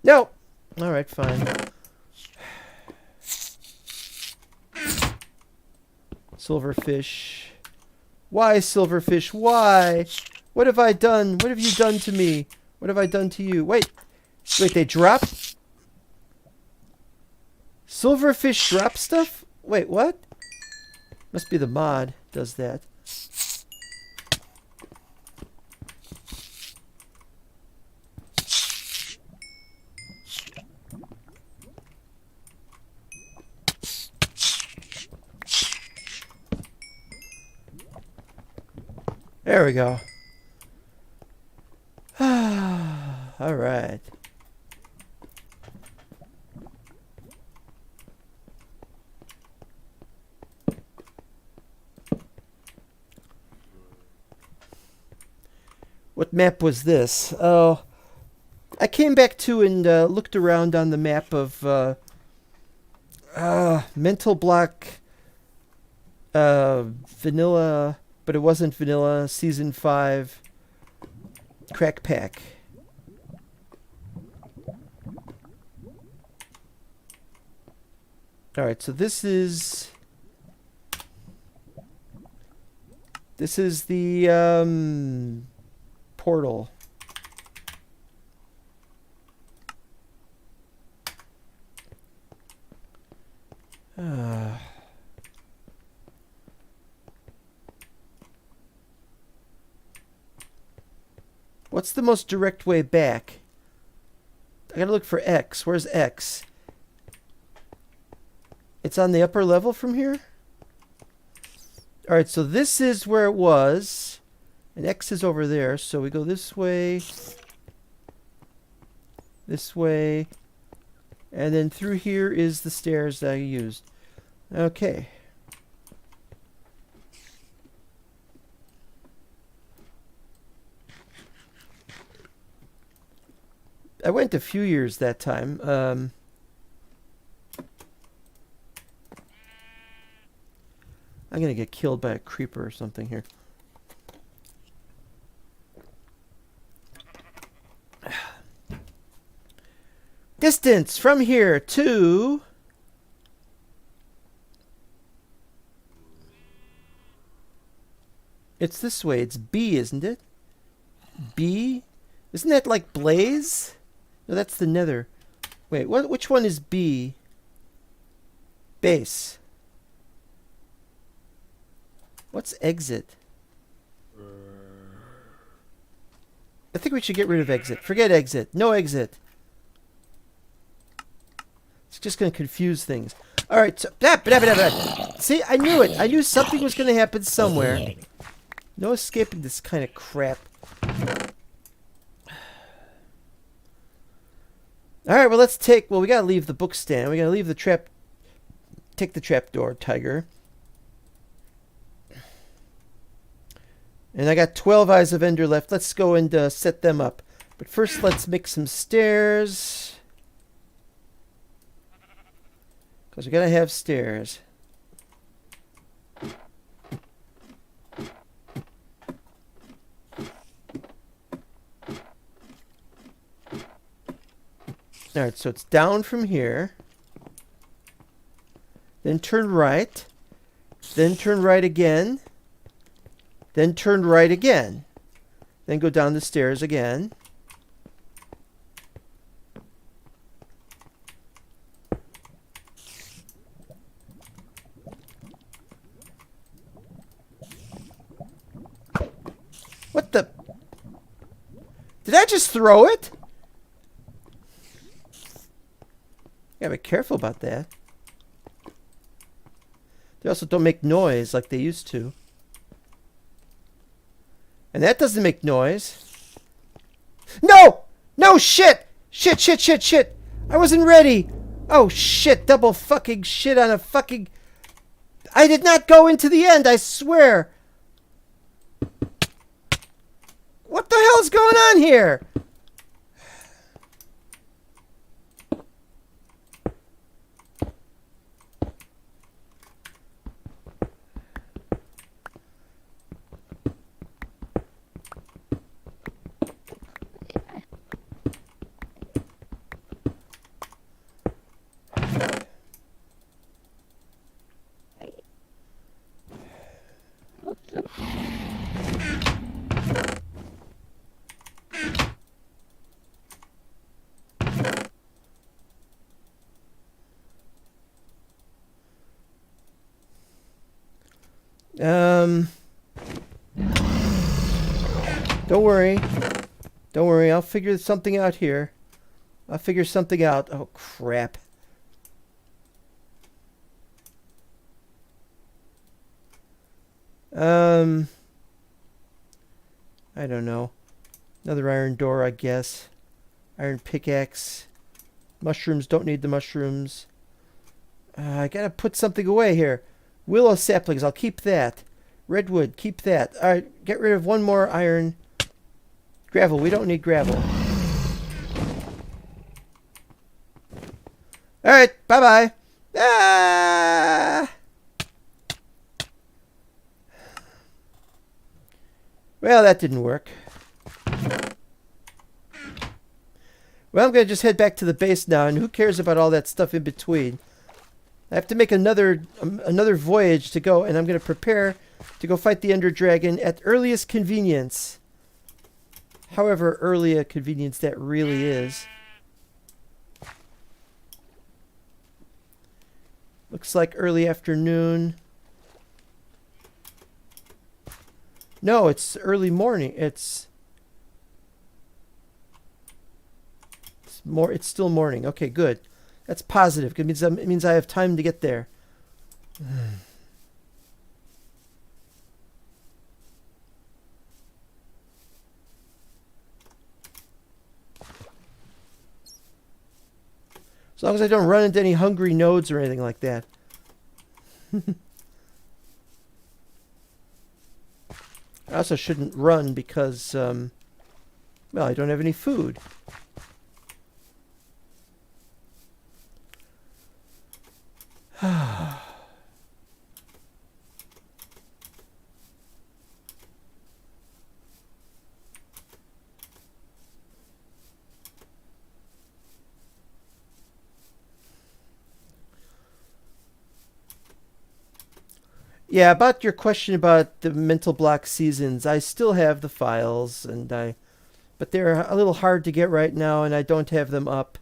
No! Alright, fine. Silverfish. Why, silverfish? Why? What have I done? What have you done to me? What have I done to you? Wait. Wait, they drop? Silverfish drop stuff? Wait, what? Must be the mod does that. There we go. All right. What map was this? Oh, I came back to and looked around on the map of Mental Block Vanilla, but it wasn't Vanilla, Season 5, Crack Pack. Alright, so this is the portal. What's the most direct way back? I gotta look for X. Where's X? It's on the upper level from here? Alright, so this is where it was. And X is over there. So we go this way. This way. And then through here is the stairs that I used. Okay. I went a few years that time. I'm gonna get killed by a creeper or something here. Distance from here to... It's this way. It's B, isn't it? B? Isn't that like Blaze? No, that's the Nether. Wait, which one is B? Base. What's exit? I think we should get rid of exit. Forget exit. No exit. It's just going to confuse things. Alright, so... See, I knew it. I knew something was going to happen somewhere. No escaping this kind of crap. Alright, well, let's take... Well, we got to leave the book stand. We got to leave the trap... Take the trapdoor, Tiger. And I got 12 Eyes of Ender left. Let's go and set them up. But first, let's make some stairs. Because we got to have stairs. Alright, so it's down from here. Then turn right. Then turn right again. Then turn right again. Then go down the stairs again. What the? Did I just throw it? Gotta be careful about that. They also don't make noise like they used to. And that doesn't make noise. No! No, shit! Shit, shit, shit, shit! I wasn't ready! Oh, shit, double fucking shit on a fucking... I did not go into the end, I swear! What the hell's going on here? Don't worry. Don't worry, I'll figure something out here. I'll figure something out. Oh, crap. I don't know. Another iron door, I guess. Iron pickaxe. Mushrooms, don't need the mushrooms. I gotta put something away here. Willow saplings, I'll keep that. Redwood, keep that. Alright, get rid of one more iron. Gravel, we don't need gravel. Alright, bye-bye. Ah! Well, that didn't work. Well, I'm going to just head back to the base now, and who cares about all that stuff in between? I have to make another voyage to go, and I'm going to prepare to go fight the Ender Dragon at earliest convenience. However early a convenience that really is. Looks like early afternoon. No, it's early morning. It's still morning. Okay, good. That's positive. It means I have time to get there. As long as I don't run into any hungry nodes or anything like that. I also shouldn't run because, well, I don't have any food. Yeah, about your question about the mental block seasons, I still have the files, but they're a little hard to get right now, and I don't have them up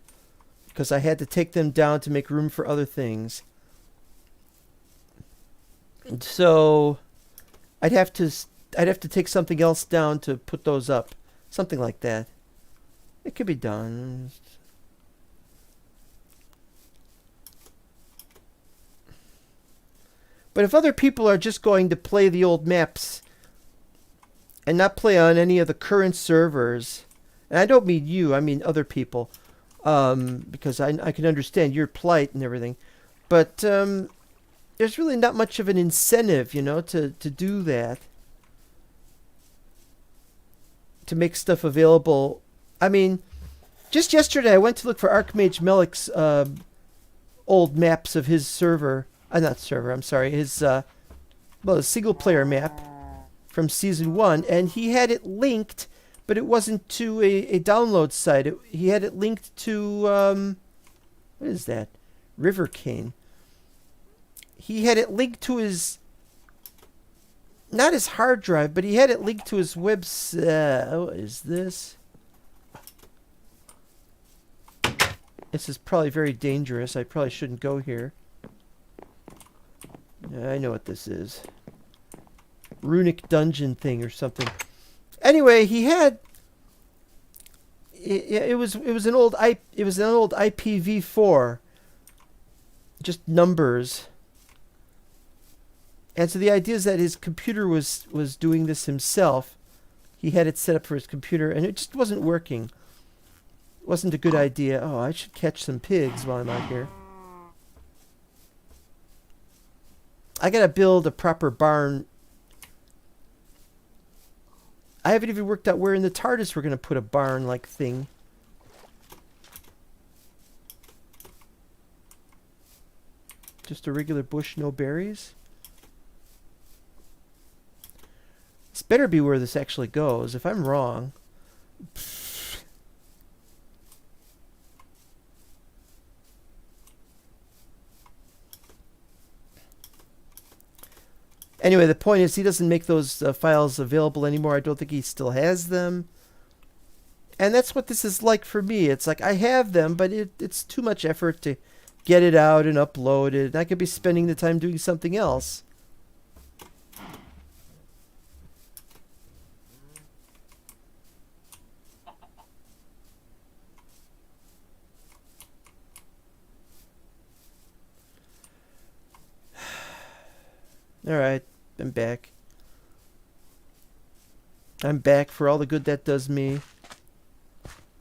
because I had to take them down to make room for other things. So I'd have to take something else down to put those up, something like that. It could be done. But if other people are just going to play the old maps and not play on any of the current servers, and I don't mean you, I mean other people, because I can understand your plight and everything, but there's really not much of an incentive, to do that, to make stuff available. I mean, just yesterday I went to look for Archmage Melik's old maps of his server. Not server, I'm sorry. His, a single-player map from Season 1. And he had it linked, but it wasn't to a download site. He had it linked to, what is that? River Cane. He had it linked to his, not his hard drive, but he had it linked to his website. What is this? This is probably very dangerous. I probably shouldn't go here. I know what this is. Runic dungeon thing or something. Anyway, he had it was an old IPv4, just numbers. And so the idea is that his computer was doing this himself. He had it set up for his computer, and it just wasn't working. It wasn't a good idea. Oh, I should catch some pigs while I'm out here. I gotta build a proper barn. I haven't even worked out where in the TARDIS we're gonna put a barn-like thing. Just a regular bush, no berries? This better be where this actually goes. If I'm wrong... Anyway, the point is he doesn't make those files available anymore. I don't think he still has them. And that's what this is like for me. It's like I have them, but it's too much effort to get it out and upload it. I could be spending the time doing something else. Alright, I'm back. I'm back for all the good that does me.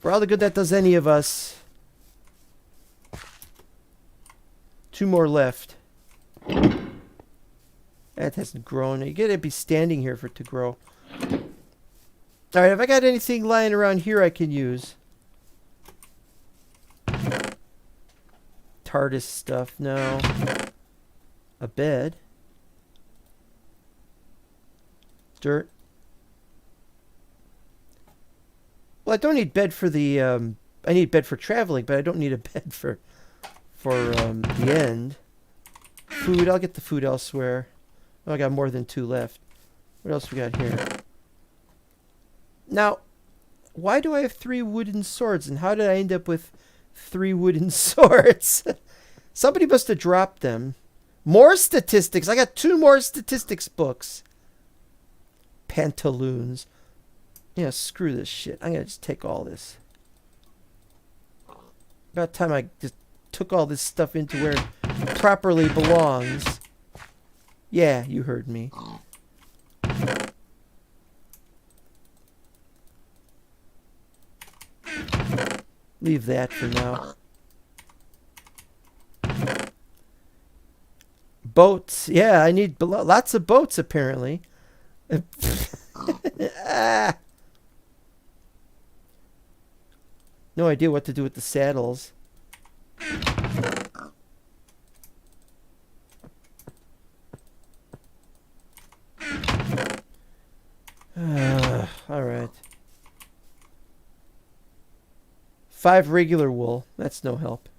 For all the good that does any of us. 2 more left. That hasn't grown. You gotta be standing here for it to grow. Alright, have I got anything lying around here I can use? TARDIS stuff, no. A bed. Dirt. Well, I don't need bed for the, I need bed for traveling, but I don't need a bed for the end. Food, I'll get the food elsewhere. Oh, I got more than 2 left. What else we got here? Now, why do I have 3 wooden swords, and how did I end up with 3 wooden swords? Somebody must have dropped them. More statistics! I got 2 more statistics books. Pantaloons. Yeah, screw this shit. I'm gonna just take all this. About time I just took all this stuff into where it properly belongs. Yeah, you heard me. Leave that for now. Boats. Yeah, I need lots of boats apparently. Ah. No idea what to do with the saddles. All right. 5 regular wool. That's no help.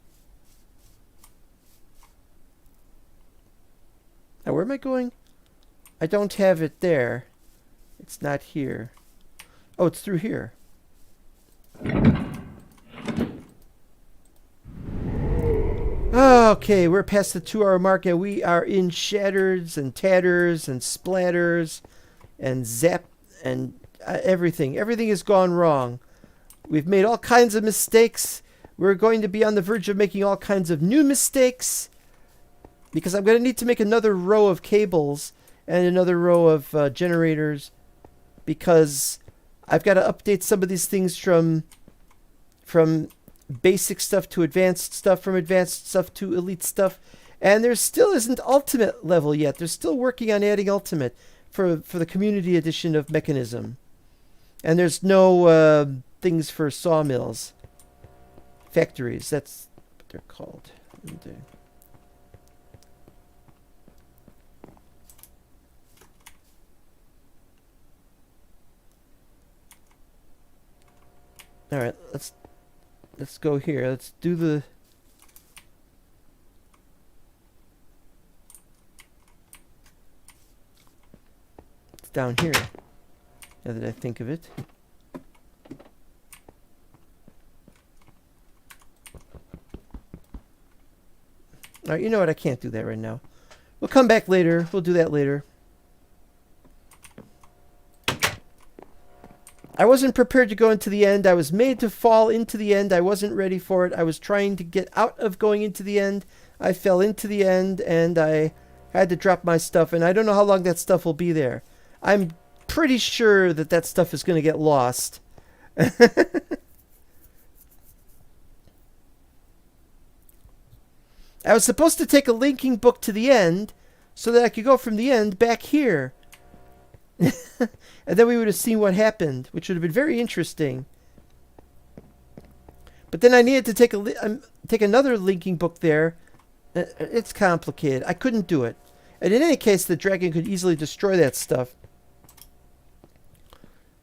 Now, where am I going? I don't have it there. It's not here. Oh, it's through here. Okay, we're past the 2-hour mark and we are in shatters and tatters and splatters and zap and everything. Everything has gone wrong. We've made all kinds of mistakes. We're going to be on the verge of making all kinds of new mistakes because I'm going to need to make another row of cables and another row of generators because I've got to update some of these things from basic stuff to advanced stuff, from advanced stuff to elite stuff, and there still isn't ultimate level yet. They're still working on adding ultimate for the community edition of Mechanism, and there's no things for sawmills, factories. That's what they're called. All right, let's go here. Let's do the... It's down here, now that I think of it. All right, you know what? I can't do that right now. We'll come back later. We'll do that later. I wasn't prepared to go into the end. I was made to fall into the end. I wasn't ready for it. I was trying to get out of going into the end. I fell into the end, and I had to drop my stuff, and I don't know how long that stuff will be there. I'm pretty sure that that stuff is going to get lost. I was supposed to take a linking book to the end so that I could go from the end back here. And then we would have seen what happened, which would have been very interesting. But then I needed to take another linking book there. It's complicated. I couldn't do it. And in any case, the dragon could easily destroy that stuff.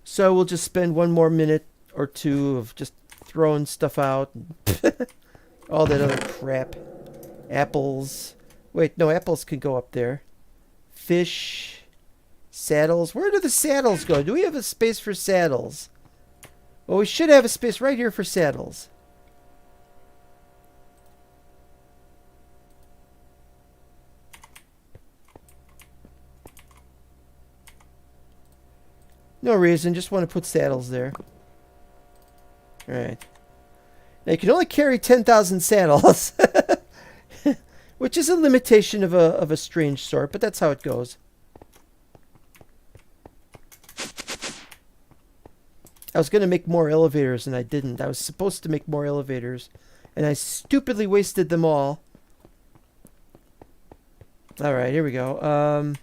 So we'll just spend one more minute or two of just throwing stuff out. All that other crap. Apples. Wait, no, apples can go up there. Fish. Saddles. Where do the saddles go? Do we have a space for saddles? Well, we should have a space right here for saddles. No reason, just want to put saddles there. Alright. Now you can only carry 10,000 saddles. Which is a limitation of a strange sort, but that's how it goes. I was going to make more elevators and I didn't. I was supposed to make more elevators and I stupidly wasted them all. Alright, here we go.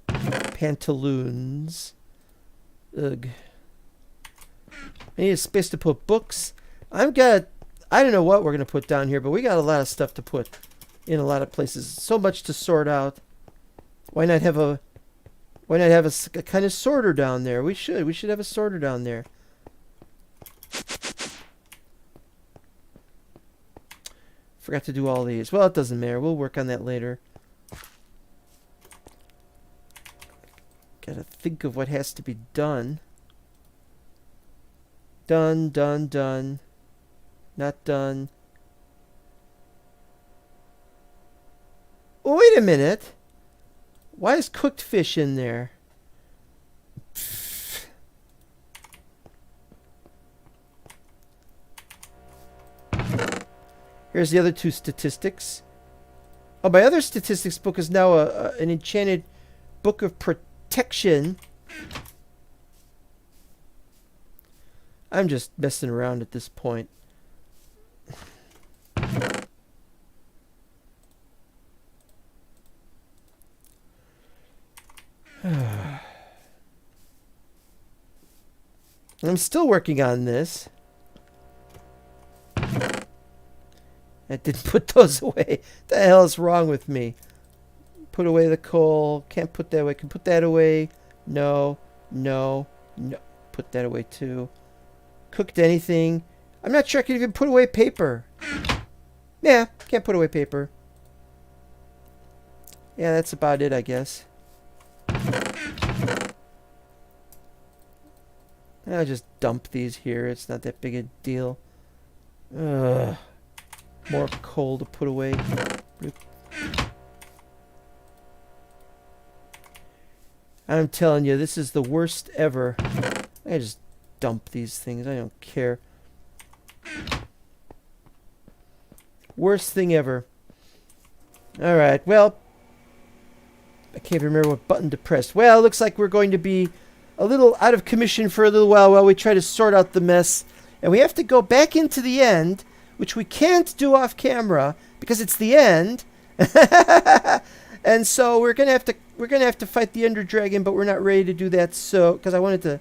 Pantaloons. Ugh. I need a space to put books. I don't know what we're going to put down here, but we got a lot of stuff to put in a lot of places. So much to sort out. Why not have a kind of sorter down there? We should have a sorter down there. Forgot to do all these. Well, it doesn't matter. We'll work on that later. Gotta think of what has to be done. Done, done, done. Not done. Oh, wait a minute. Why is cooked fish in there? Here's the other two statistics. Oh, my other statistics book is now an enchanted book of protection. I'm just messing around at this point. I'm still working on this. I didn't put those away. The hell is wrong with me? Put away the coal. Can't put that away. Can put that away. No. No. No. Put that away too. Cooked anything. I'm not sure I can even put away paper. Yeah, can't put away paper. Yeah, that's about it, I guess. I'll just dump these here. It's not that big a deal. Ugh. More coal to put away. I'm telling you, this is the worst ever. I just dump these things. I don't care. Worst thing ever. Alright, well, I can't remember what button to press. Well, it looks like we're going to be a little out of commission for a little while we try to sort out the mess. And we have to go back into the end, which we can't do off camera because it's the end. And so we're gonna have to fight the Ender Dragon, but we're not ready to do that. So because I wanted to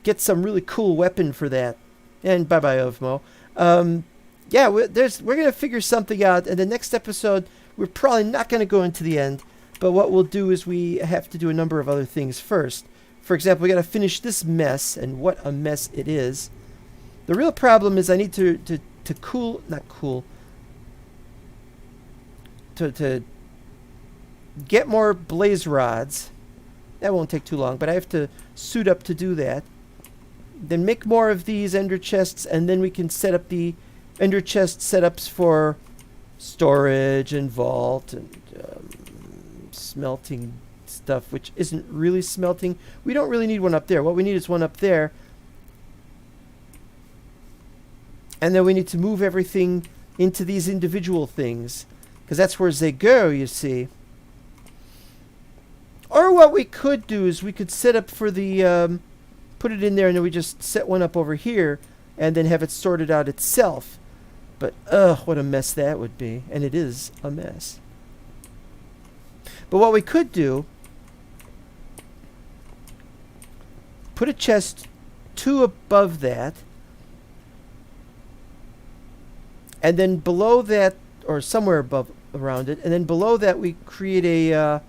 get some really cool weapon for that. And bye bye Ovmo. Yeah, we're gonna figure something out. And the next episode, we're probably not gonna go into the end. But what we'll do is we have to do a number of other things first. For example, we got to finish this mess, and what a mess it is. The real problem is I need to get more blaze rods. That won't take too long, but I have to suit up to do that. Then make more of these ender chests, and then we can set up the ender chest setups for storage and vault and smelting stuff, which isn't really smelting. We don't really need one up there. What we need is one up there. And then we need to move everything into these individual things, because that's where they go, you see. Or what we could do is we could set up for the, put it in there, and then we just set one up over here, and then have it sorted out itself. But, what a mess that would be. And it is a mess. But what we could do, put a chest 2 above that, and then below that, or somewhere above, around it, and then below that we create a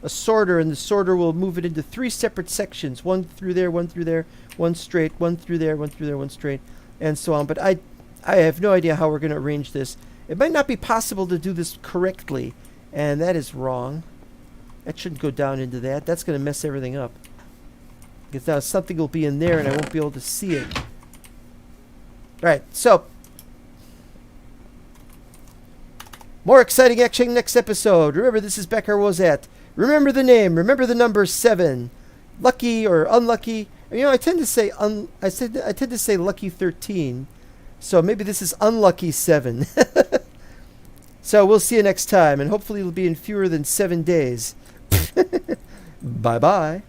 sorter, and the sorter will move it into 3 separate sections. One through there, one through there, one straight, one through there, one through there, one straight, and so on. But I have no idea how we're going to arrange this. It might not be possible to do this correctly, and that is wrong. That shouldn't go down into that. That's going to mess everything up. Because now something will be in there, and I won't be able to see it. Alright, so more exciting action next episode. Remember, this is Becker Wozat. Remember the name. Remember the number 7. Lucky or unlucky. You know, I tend to say I tend to say lucky 13. So maybe this is unlucky 7. So we'll see you next time, and hopefully it'll be in fewer than 7 days. Bye-bye.